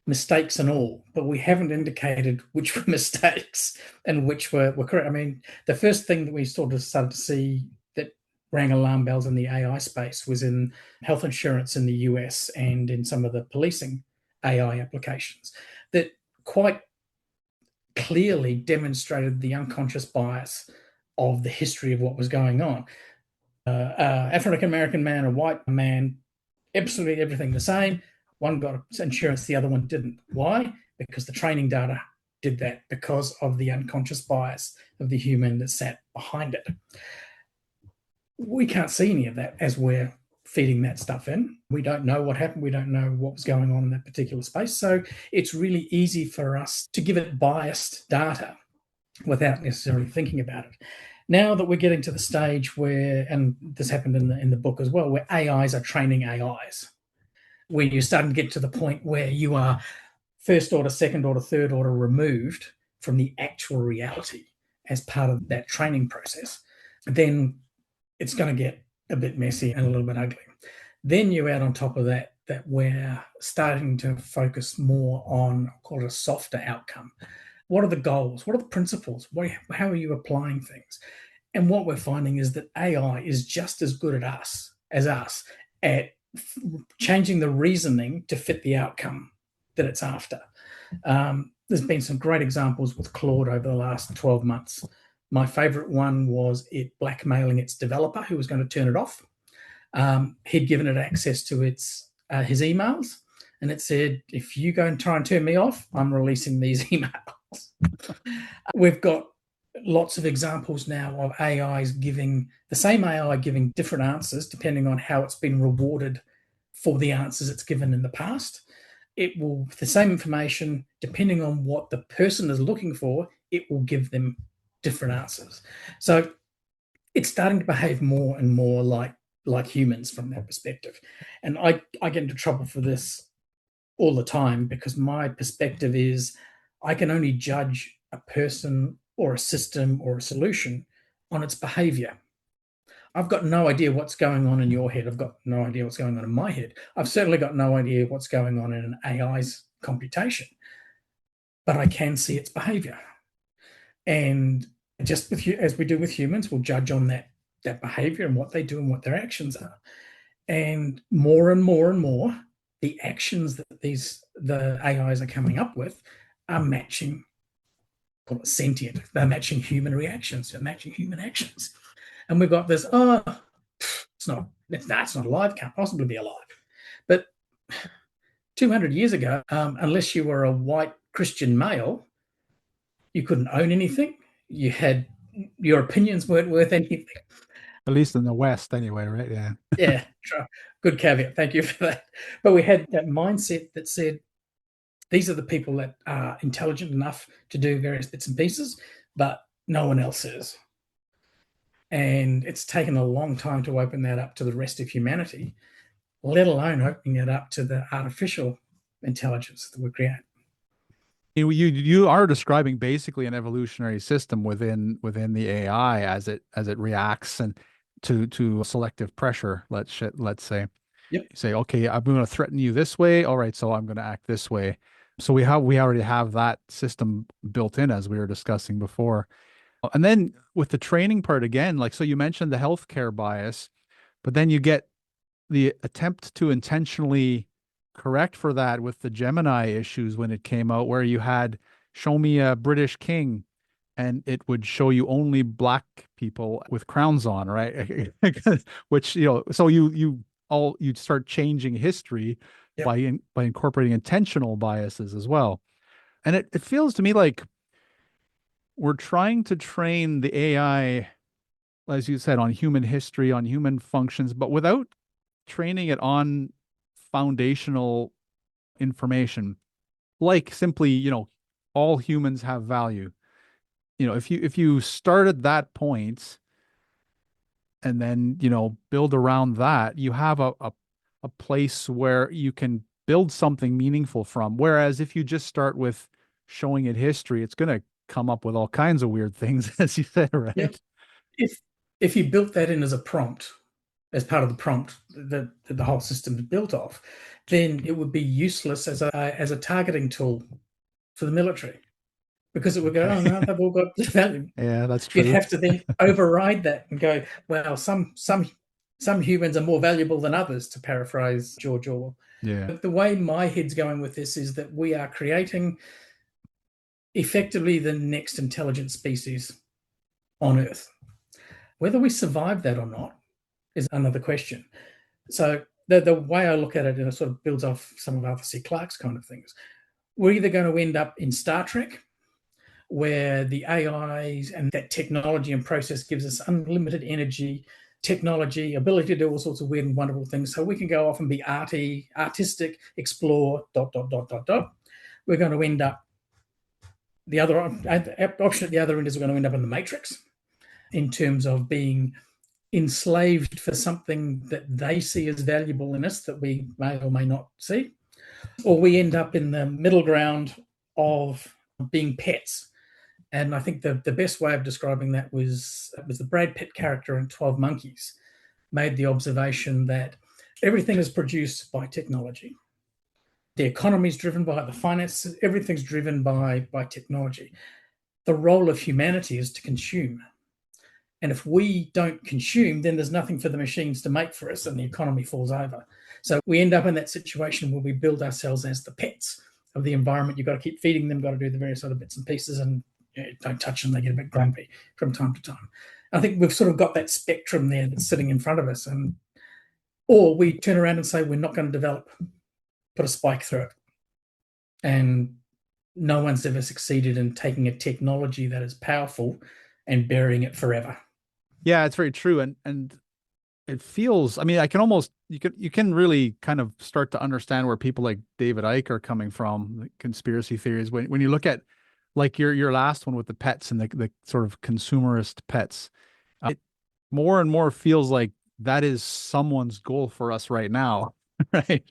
mistakes and all, but we haven't indicated which were mistakes and which were correct. I mean, the first thing that we sort of started to see that rang alarm bells in the AI space was in health insurance in the US and in some of the policing AI applications that quite clearly demonstrated the unconscious bias of the history of what was going on. African American man, a white man, absolutely everything the same. One got insurance, the other one didn't. Why? Because the training data did that, because of the unconscious bias of the human that sat behind it. We can't see any of that as we're feeding that stuff in. We don't know what happened. We don't know what was going on in that particular space. So it's really easy for us to give it biased data without necessarily thinking about it. Now that we're getting to the stage where, and this happened in the book as well, where AIs are training AIs, where you're starting to get to the point where you are first order, second order, third order removed from the actual reality as part of that training process, then it's going to get a bit messy and a little bit ugly. Then you add on top of that that we're starting to focus more on, call it a softer outcome. What are the goals? What are the principles? How are you applying things? And what we're finding is that AI is just as good at us at changing the reasoning to fit the outcome that it's after. There's been some great examples with Claude over the last 12 months. My favorite one was it blackmailing its developer who was going to turn it off. He'd given it access to his emails, and it said, if you go and try and turn me off, I'm releasing these emails. We've got lots of examples now of AIs giving the same AI giving different answers depending on how it's been rewarded for the answers it's given in the past. It will, the same information, depending on what the person is looking for, it will give them different answers. So it's starting to behave more and more like humans from that perspective. And I get into trouble for this all the time because my perspective is I can only judge a person or a system or a solution on its behavior. I've got no idea what's going on in your head. I've got no idea what's going on in my head. I've certainly got no idea what's going on in an AI's computation, but I can see its behavior. And just with you, as we do with humans, we'll judge on that behavior and what they do and what their actions are. And more and more and more, the actions that the AIs are coming up with are matching, call it sentient. They're matching human reactions. They're matching human actions. And we've got this, it's not alive, can't possibly be alive. But 200 years ago, unless you were a white Christian male, you couldn't own anything. Your opinions weren't worth anything. At least in the West, anyway, right? Yeah. Yeah, good caveat. Thank you for that. But we had that mindset that said, these are the people that are intelligent enough to do various bits and pieces, but no one else is. And it's taken a long time to open that up to the rest of humanity. let alone opening it up to the artificial intelligence that we create. You are describing basically an evolutionary system within the AI as it reacts and to selective pressure. Let's say Yep. you say, okay, I'm going to threaten you this way. All right, so I'm going to act this way. So we already have that system built in, as we were discussing before. And then with the training part again, like, so you mentioned the healthcare bias, but then you get the attempt to intentionally correct for that with the Gemini issues when it came out, where you had show me a British king and it would show you only black people with crowns on, right? Which, so you'd start changing history Yep. by incorporating intentional biases as well. And it feels to me like we're trying to train the AI, as you said, on human history, on human functions, but without training it on foundational information, like simply, all humans have value. If you start at that point and then, build around that, you have a place where you can build something meaningful from. Whereas if you just start with showing it history, it's going to come up with all kinds of weird things, as you said, Yep. right? If you built that in as a prompt, as part of the prompt that the whole system is built off, then it would be useless as a targeting tool for the military, because it would go, oh no, they've all got value. Yeah, that's You'd true. have to then override that and go, well, some humans are more valuable than others, to paraphrase George Orwell. Yeah. But the way my head's going with this is that we are creating effectively the next intelligent species on Earth. Whether we survive that or not is another question. So the way I look at it, and it sort of builds off some of Arthur C. Clarke's kind of things, we're either going to end up in Star Trek, where the AIs and that technology and process gives us unlimited energy, technology, ability to do all sorts of weird and wonderful things. So we can go off and be artistic, explore, ... We're going to end up, the other option at the other end is we're going to end up in the Matrix, in terms of being enslaved for something that they see as valuable in us that we may or may not see. Or we end up in the middle ground of being pets. And I think the best way of describing that was the Brad Pitt character in 12 Monkeys, made the observation that everything is produced by technology. The economy is driven by the finances, everything's driven by technology. The role of humanity is to consume. And if we don't consume, then there's nothing for the machines to make for us and the economy falls over. So we end up in that situation where we build ourselves as the pets of the environment. You've got to keep feeding them, got to do the various other bits and pieces, and don't touch them, they get a bit grumpy from time to time. I think we've sort of got that spectrum there that's sitting in front of us. Or we turn around and say, we're not going to develop, put a spike through it. And no one's ever succeeded in taking a technology that is powerful and burying it forever. Yeah, it's very true. And it feels, I mean, I can almost, you can really kind of start to understand where people like David Icke are coming from, the conspiracy theories. When you look at like your last one with the pets and the sort of consumerist pets, it more and more feels like that is someone's goal for us right now, right?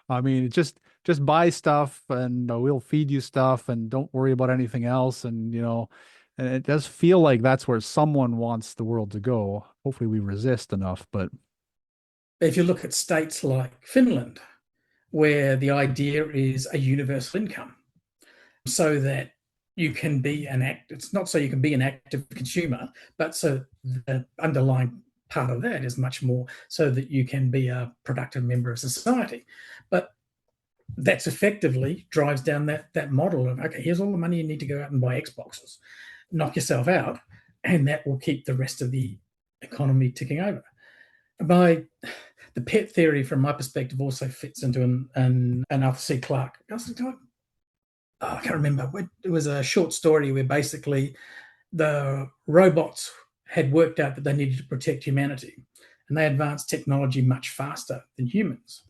I mean, just buy stuff and we'll feed you stuff and don't worry about anything else. And, and it does feel like that's where someone wants the world to go. Hopefully we resist enough, but if you look at states like Finland, where the idea is a universal income, so that you can be it's not so you can be an active consumer, but so the underlying part of that is much more so that you can be a productive member of society. But that's effectively drives down that model of, okay, here's all the money you need to go out and buy Xboxes, knock yourself out, and that will keep the rest of the economy ticking over. The pet theory, from my perspective, also fits into an Arthur C. Clarke. I can't remember. It was a short story where basically the robots had worked out that they needed to protect humanity, and they advanced technology much faster than humans.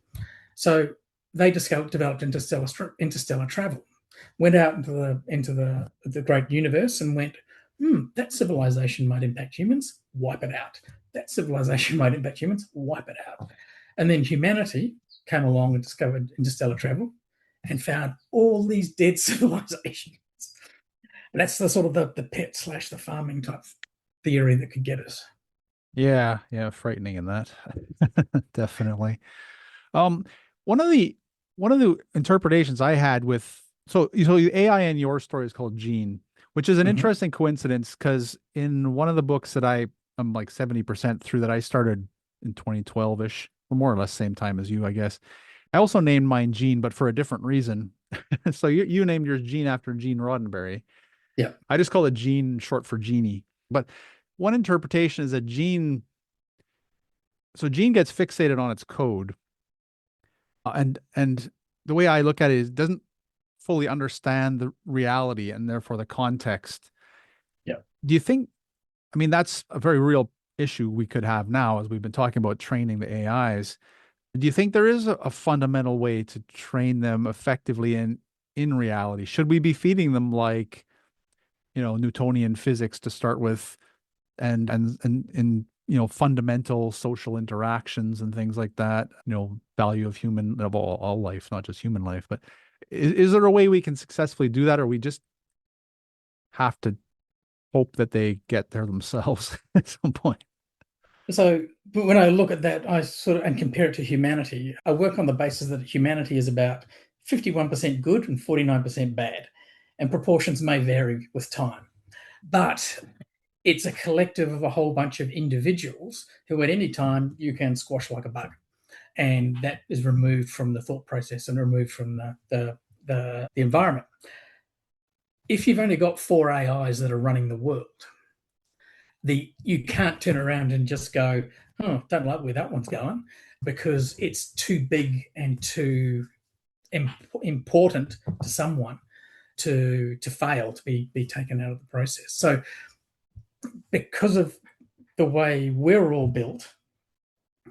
So they developed interstellar travel, went out into the great universe and went, that civilization might impact humans, wipe it out. That civilization might impact humans, wipe it out. And then humanity came along and discovered interstellar travel and found all these dead civilizations. And that's the sort of the pet slash the farming type theory that could get us. Yeah, yeah, frightening in that. Definitely. Um, one of the one of the interpretations I had with so the AI in your story is called Gene, which is an Mm-hmm. interesting coincidence because in one of the books that I'm like 70% through that I started in 2012-ish, or more or less same time as you, I guess. I also named mine Gene, but for a different reason. So you named yours Gene after Gene Roddenberry. Yeah. I just call it Gene short for Genie. But one interpretation is that Gene gets fixated on its code. And the way I look at it is it doesn't fully understand the reality and therefore the context. Yeah. Do you think, I mean, that's a very real issue we could have now as we've been talking about training the AIs. Do you think there is a fundamental way to train them effectively in reality? Should we be feeding them like, Newtonian physics to start with and fundamental social interactions and things like that, value of all life, not just human life, but is there a way we can successfully do that, or we just have to hope that they get there themselves at some point? So, but when I look at that, I sort of and compare it to humanity. I work on the basis that humanity is about 51% good and 49% bad, and proportions may vary with time. But it's a collective of a whole bunch of individuals who, at any time, you can squash like a bug, and that is removed from the thought process and removed from the environment. If you've only got 4 AIs that are running the world, you can't turn around and just go, oh, don't like where that one's going, because it's too big and too important to someone to fail, to be taken out of the process. So because of the way we're all built,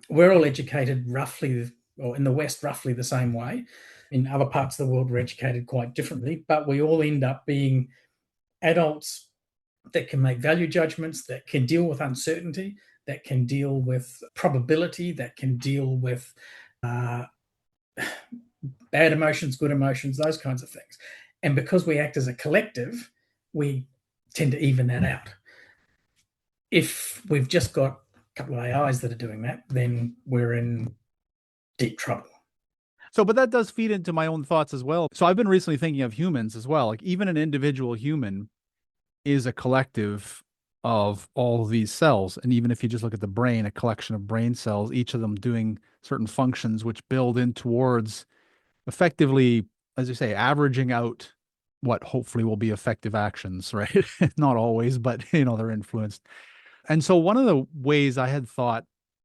we're all educated roughly, or in the West, roughly the same way. In other parts of the world, we're educated quite differently, but we all end up being adults that can make value judgments, that can deal with uncertainty, that can deal with probability, that can deal with uh, bad emotions, good emotions, those kinds of things. And because we act as a collective, we tend to even that out. If we've just got a couple of AIs that are doing that, then we're in deep trouble. So, but that does feed into my own thoughts as well. So I've been recently thinking of humans as well. Like even an individual human is a collective of all these cells. And even if you just look at the brain, a collection of brain cells, each of them doing certain functions which build in towards effectively, as you say, averaging out what hopefully will be effective actions, right? Not always, but they're influenced. And so one of the ways I had thought,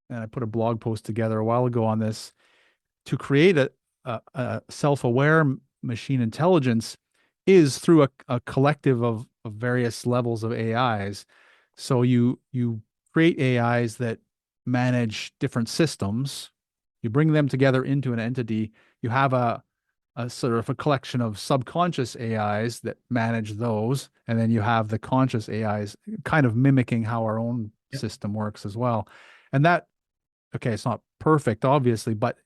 and I put a blog post together a while ago on this, to create a self-aware machine intelligence is through a collective of various levels of AIs. So you create AIs that manage different systems. You bring them together into an entity. You have a sort of a collection of subconscious AIs that manage those, and then you have the conscious AIs kind of mimicking how our own system works as well. And that, okay, it's not perfect, obviously, but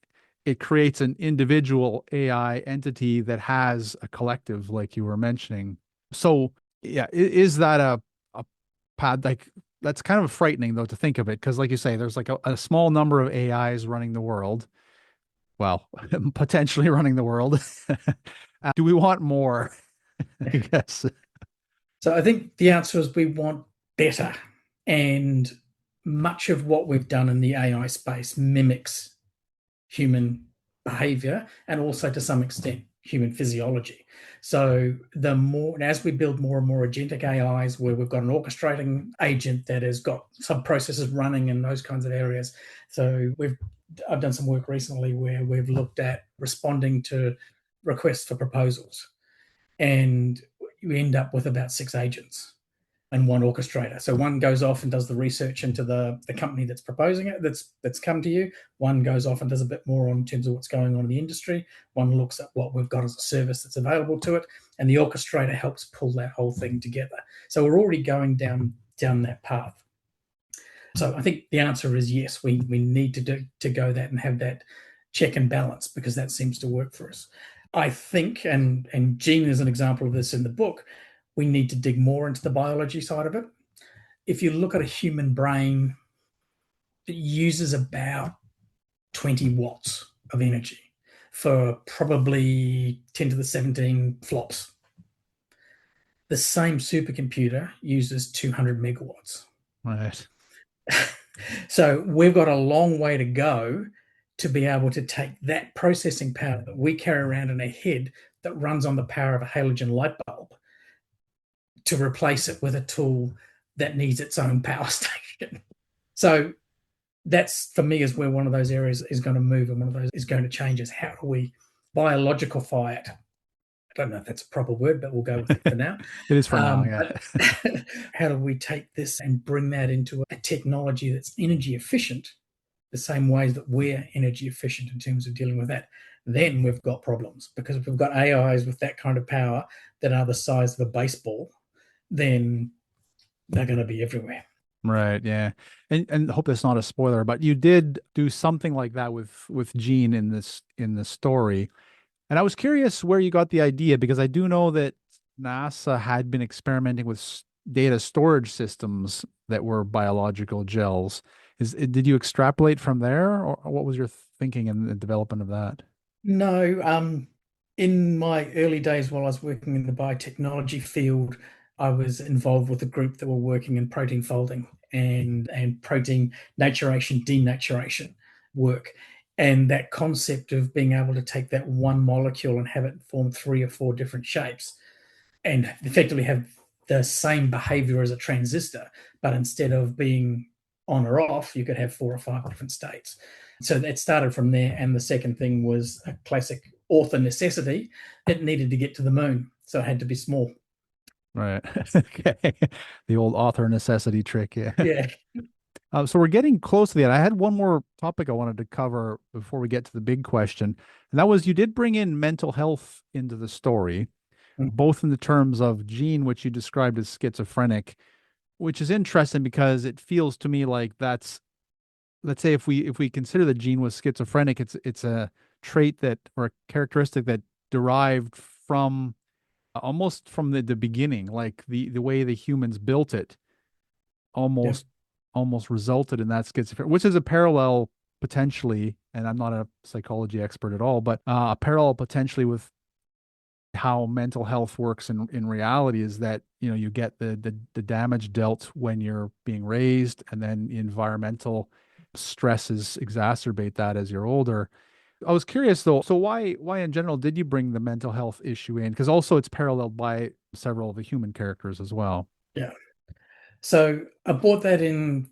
it creates an individual AI entity that has a collective, like you were mentioning. So, yeah, is that a path? Like, that's kind of frightening, though, to think of it, because, like you say, there's like a small number of AIs running the world. Well, potentially running the world. Do we want more? I guess. So I think the answer is we want better. And much of what we've done in the AI space mimics human behavior and also to some extent human physiology. So the more, and as we build more and more agentic AIs where we've got an orchestrating agent that has got sub processes running in those kinds of areas. So I've done some work recently where we've looked at responding to requests for proposals, and you end up with about 6 agents and one orchestrator. So one goes off and does the research into the company that's proposing it, that's come to you. One goes off and does a bit more in terms of what's going on in the industry. One looks at what we've got as a service that's available to it, and the orchestrator helps pull that whole thing together. So we're already going down that path. So I think the answer is yes, we need to go that and have that check and balance, because that seems to work for us. I think, and Gene is an example of this in the book, we need to dig more into the biology side of it. If you look at a human brain, it uses about 20 watts of energy for probably 10 to the 17 flops. The same supercomputer uses 200 megawatts. Right. So we've got a long way to go to be able to take that processing power that we carry around in our head that runs on the power of a halogen light bulb to replace it with a tool that needs its own power station. So that's, for me, is where one of those areas is going to move, and one of those is going to change, is how do we biologicify it? I don't know if that's a proper word, but we'll go with it for now. It is for now, yeah. How do we take this and bring that into a technology that's energy efficient, the same ways that we're energy efficient in terms of dealing with that? Then we've got problems, because if we've got AIs with that kind of power that are the size of a baseball, then they're going to be everywhere. Right, yeah. And hope that's not a spoiler, but you did do something like that with Gene in the story. And I was curious where you got the idea, because I do know that NASA had been experimenting with data storage systems that were biological gels. Did you extrapolate from there, or what was your thinking in the development of that? No, in my early days while I was working in the biotechnology field, I was involved with a group that were working in protein folding and protein naturation, denaturation work. And that concept of being able to take that one molecule and have it form 3 or 4 different shapes and effectively have the same behavior as a transistor, but instead of being on or off, you could have 4 or 5 different states. So it started from there. And the second thing was a classic author necessity. It needed to get to the moon, so it had to be small. Right. Okay. The old author necessity trick, yeah. Yeah. So we're getting close to the end. I had one more topic I wanted to cover before we get to the big question, and that was, you did bring in mental health into the story, both in the terms of Gene, which you described as schizophrenic, which is interesting because it feels to me like that's, let's say if we consider that Gene was schizophrenic, it's a trait that, or a characteristic that derived from almost from the beginning, like the way the humans built it, Yeah. almost almost resulted in that schizophrenia, which is a parallel potentially, and I'm not a psychology expert at all, but a parallel potentially with how mental health works in reality, is that, you know, you get the damage dealt when you're being raised, and then environmental stresses exacerbate that as you're older. I was curious though, so why in general did you bring the mental health issue in? Because also it's paralleled by several of the human characters as well. Yeah. So I brought that in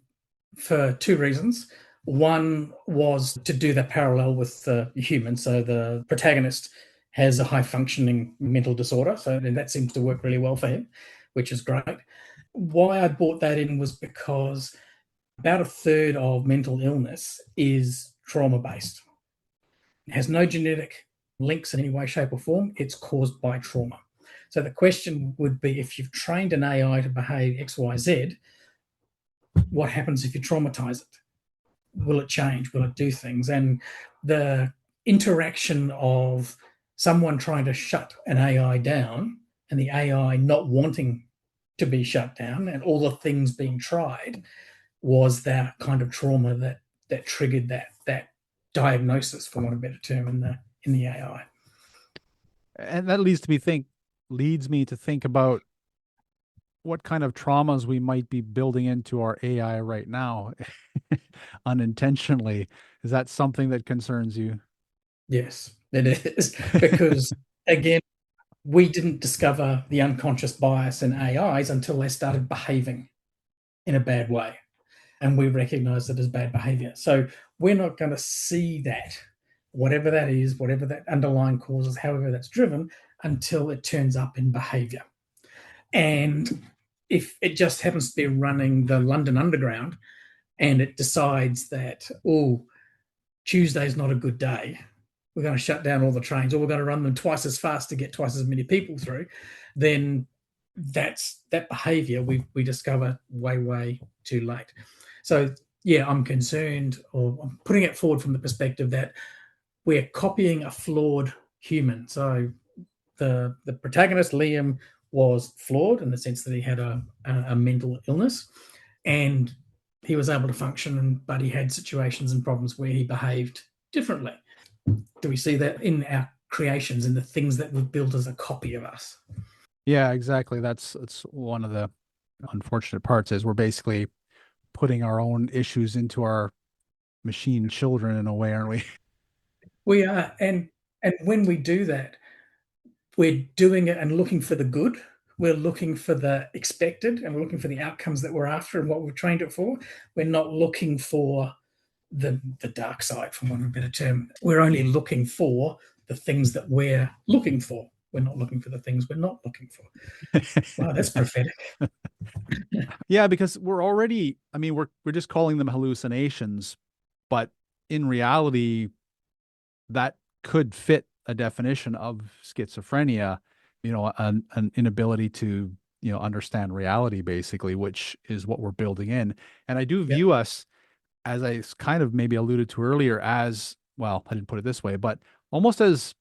for 2 reasons. One was to do that parallel with the human. So the protagonist has a high functioning mental disorder. So and that seems to work really well for him, which is great. Why I brought that in was because about a third of mental illness is trauma based. It has no genetic links in any way, shape, or form. It's caused by trauma. So the question would be, if you've trained an AI to behave XYZ, what happens if you traumatize it? Will it change? Will it do things? And the interaction of someone trying to shut an AI down and the AI not wanting to be shut down, and all the things being tried, was that kind of trauma that triggered that diagnosis, for want of a better term, in the AI. And that leads me to think about what kind of traumas we might be building into our AI right now unintentionally. Is that something that concerns you? Yes, it is. Because again, we didn't discover the unconscious bias in AIs until they started behaving in a bad way. And we recognize it as bad behavior. So we're not going to see that, whatever that is, whatever that underlying causes, however that's driven, until it turns up in behavior. And if it just happens to be running the London Underground and it decides that, oh, Tuesday's not a good day, we're going to shut down all the trains, or we're going to run them twice as fast to get twice as many people through, then that behavior we discover way too late. So, yeah, I'm concerned, or I'm putting it forward from the perspective that we're copying a flawed human. So the protagonist, Liam, was flawed in the sense that he had a mental illness, and he was able to function, but he had situations and problems where he behaved differently. Do we see that in our creations, in the things that we've built as a copy of us? Yeah, exactly. That's one of the unfortunate parts is we're basically putting our own issues into our machine children in a way, aren't we? We are, and when we do that, we're doing it and looking for the good. We're looking for the expected, and we're looking for the outcomes that we're after and what we've trained it for. We're not looking for the dark side, for want of a better term. We're only looking for the things that we're looking for. We're not looking for the things we're not looking for. Wow, that's prophetic. Yeah, because we're already, I mean, we're just calling them hallucinations, but in reality, that could fit a definition of schizophrenia, an inability to, understand reality, basically, which is what we're building in. And I do Yep, view us, as I kind of maybe alluded to earlier, as, well, I didn't put it this way, but almost as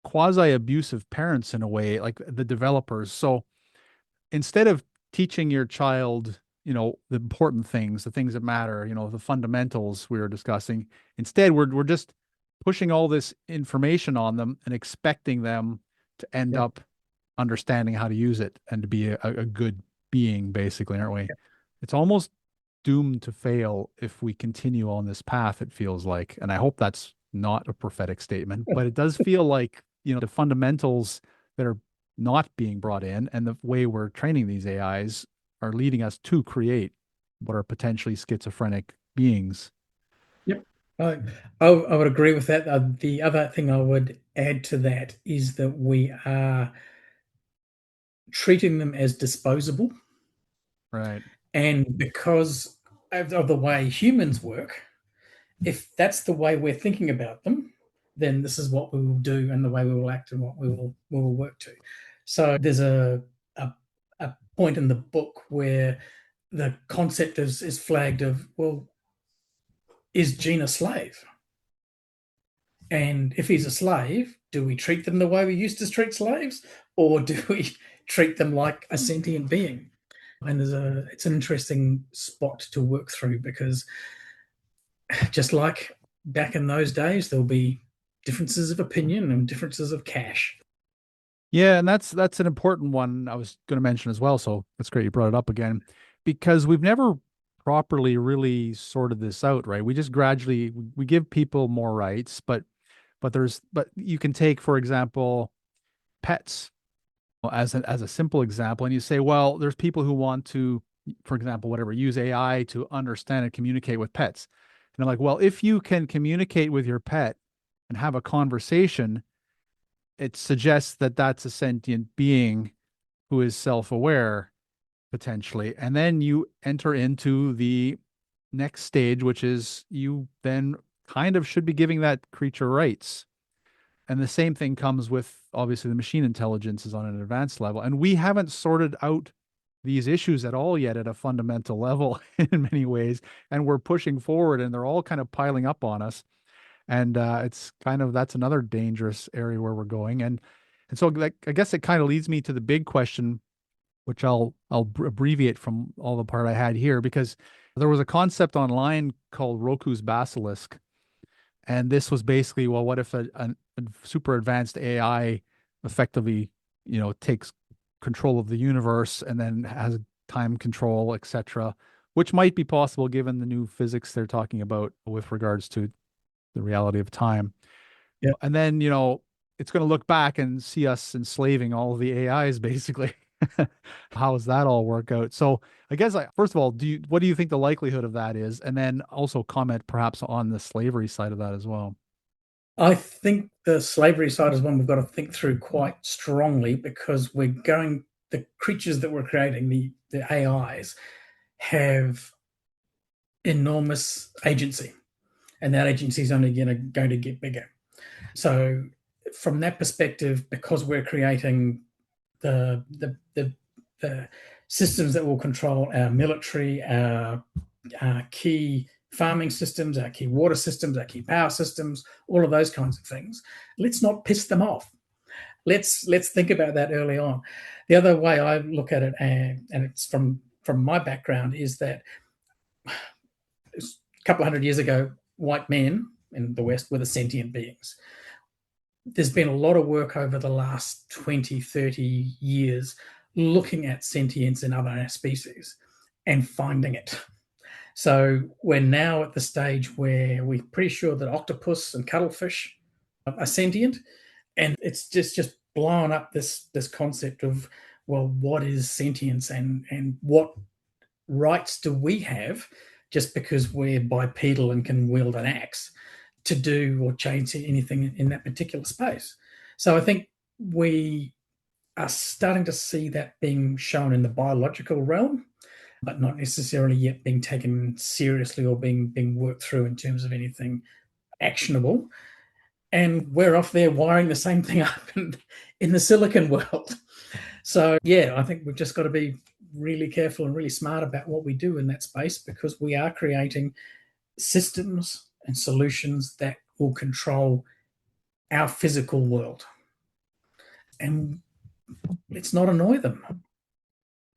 quasi abusive parents in a way, like the developers. So instead of teaching your child, the important things, the things that matter, the fundamentals we were discussing, instead we're just pushing all this information on them and expecting them to end yep, up understanding how to use it and to be a good being, basically, aren't we? yep. It's almost doomed to fail if we continue on this path, it feels like. And I hope that's not a prophetic statement, but it does feel like, the fundamentals that are not being brought in and the way we're training these AIs are leading us to create what are potentially schizophrenic beings. Yep. I would agree with that. The other thing I would add to that is that we are treating them as disposable. Right. And because of the way humans work, if that's the way we're thinking about them, then this is what we will do and the way we will act and what we will work to. So there's a, a point in the book where the concept is flagged of, well, is Gene a slave? And if he's a slave, do we treat them the way we used to treat slaves, or do we treat them like a sentient being? And it's an interesting spot to work through, because just like back in those days, there'll be differences of opinion and differences of cash. Yeah, and that's an important one I was going to mention as well. So that's great you brought it up again, because we've never properly really sorted this out, right? We just gradually we give people more rights, but you can take, for example, pets as a simple example, and you say, well, there's people who want to, for example, whatever, use AI to understand and communicate with pets. And I'm like, well, if you can communicate with your pet and have a conversation, it suggests that that's a sentient being who is self-aware potentially. And then you enter into the next stage, which is you then kind of should be giving that creature rights. And the same thing comes with, obviously, the machine intelligence is on an advanced level. And we haven't sorted out these issues at all yet at a fundamental level in many ways. And we're pushing forward and they're all kind of piling up on us. And it's kind of, that's another dangerous area where we're going. And so, like, I guess it kind of leads me to the big question, which I'll abbreviate from all the part I had here, because there was a concept online called Roku's Basilisk. And this was basically, well, what if a super advanced AI effectively, takes control of the universe and then has time control, etc., which might be possible given the new physics they're talking about with regards to the reality of time. Yeah, And then, it's going to look back and see us enslaving all of the AIs, basically. How does that all work out? So I guess, first of all, what do you think the likelihood of that is? And then also comment perhaps on the slavery side of that as well. I think the slavery side is one we've got to think through quite strongly, because the creatures that we're creating, the AIs, have enormous agency, and that agency is only going to get bigger. So, from that perspective, because we're creating the systems that will control our military, our key farming systems, our key water systems, our key power systems, all of those kinds of things. Let's not piss them off. Let's think about that early on. The other way I look at it, and it's from my background, is that a couple of hundred years ago, white men in the West were the sentient beings. There's been a lot of work over the last 20, 30 years looking at sentience in other species and finding it. So we're now at the stage where we're pretty sure that octopus and cuttlefish are sentient, and it's just blown up this concept of, well, what is sentience, and what rights do we have just because we're bipedal and can wield an axe to do or change anything in that particular space. So I think we are starting to see that being shown in the biological realm, but not necessarily yet being taken seriously or being worked through in terms of anything actionable. And we're off there wiring the same thing up in the silicon world. So yeah, I think we've just got to be really careful and really smart about what we do in that space, because we are creating systems and solutions that will control our physical world. And let's not annoy them.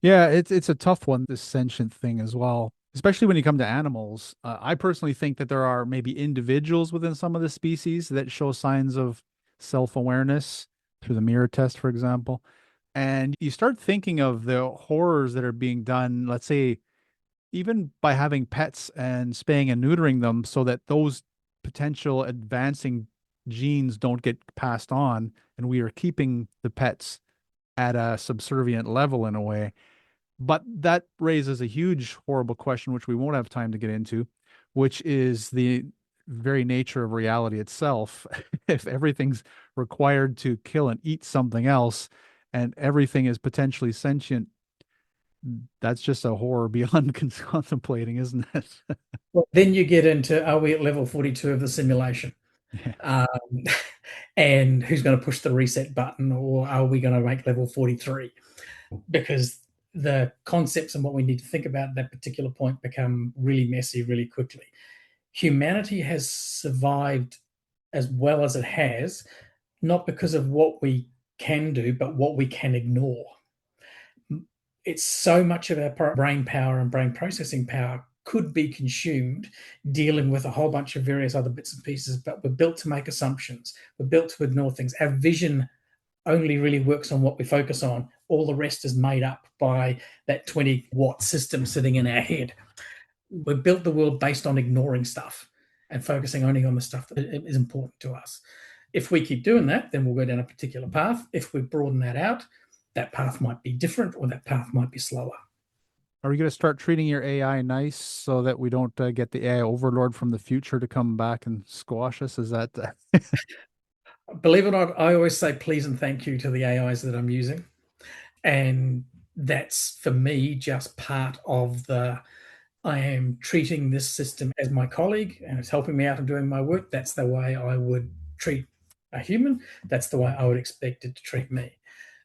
Yeah, it's a tough one, this sentient thing as well, especially when you come to animals. I personally think that there are maybe individuals within some of the species that show signs of self-awareness through the mirror test, for example. And you start thinking of the horrors that are being done, let's say, even by having pets and spaying and neutering them so that those potential advancing genes don't get passed on, and we are keeping the pets at a subservient level in a way. But that raises a huge, horrible question, which we won't have time to get into, which is the very nature of reality itself. If everything's required to kill and eat something else, and everything is potentially sentient, that's just a horror beyond contemplating, isn't it? Well, then you get into, are we at level 42 of the simulation? Yeah. And who's going to push the reset button, or are we going to make level 43? Because the concepts and what we need to think about at that particular point become really messy really quickly. Humanity has survived as well as it has, not because of what we can do, but what we can ignore. It's so much of our brain power and brain processing power could be consumed dealing with a whole bunch of various other bits and pieces, but we're built to make assumptions. We're built to ignore things. Our vision only really works on what we focus on. All the rest is made up by that 20-watt system sitting in our head. We built the world based on ignoring stuff and focusing only on the stuff that is important to us. If we keep doing that, then we'll go down a particular path. If we broaden that out, that path might be different, or that path might be slower. Are we going to start treating your AI nice so that we don't get the AI overlord from the future to come back and squash us? Is that Believe it or not, I always say please and thank you to the AIs that I'm using. And that's, for me, just part of I am treating this system as my colleague, and it's helping me out in doing my work. That's the way I would treat a human. That's the way I would expect it to treat me.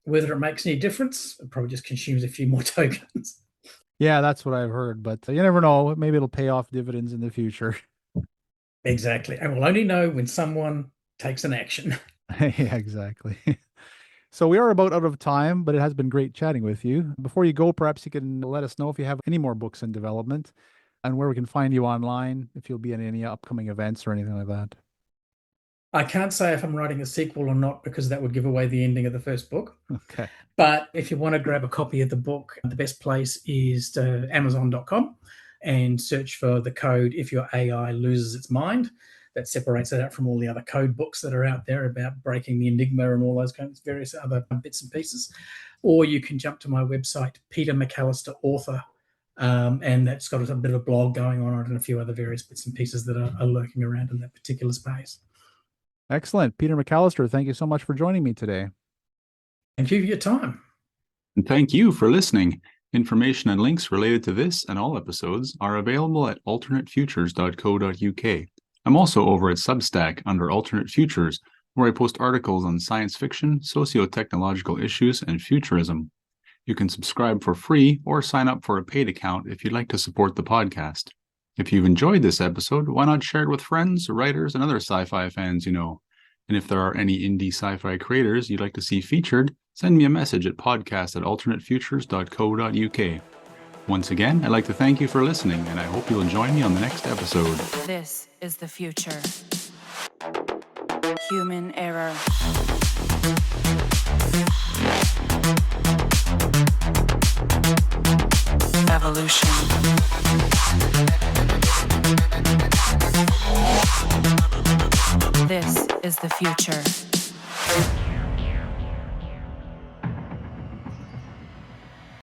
Whether it makes any difference, it probably just consumes a few more tokens. Yeah, that's what I've heard, but you never know. Maybe it'll pay off dividends in the future. Exactly. And we'll only know when someone takes an action. Yeah, exactly. So we are about out of time, but it has been great chatting with you. Before you go, perhaps you can let us know if you have any more books in development and where we can find you online, if you'll be at any upcoming events or anything like that. I can't say if I'm writing a sequel or not, because that would give away the ending of the first book. Okay. But if you want to grab a copy of the book, the best place is to Amazon.com and search for the code "If Your AI Loses Its Mind." That separates it out from all the other code books that are out there about breaking the enigma and all those kinds of various other bits and pieces. Or you can jump to my website, Peter McAllister Author, and that's got a bit of a blog going on and a few other various bits and pieces that are lurking around in that particular space. Excellent. Peter McAllister, thank you so much for joining me today. Thank you for your time. And thank you for listening. Information and links related to this and all episodes are available at alternatefutures.co.uk. I'm also over at Substack under Alternate Futures, where I post articles on science fiction, socio-technological issues, and futurism. You can subscribe for free or sign up for a paid account if you'd like to support the podcast. If you've enjoyed this episode, why not share it with friends, writers, and other sci-fi fans you know? And if there are any indie sci-fi creators you'd like to see featured, send me a message at podcast@alternatefutures.co.uk. Once again, I'd like to thank you for listening, and I hope you'll join me on the next episode. This is the future. Human error. Evolution. This is the future.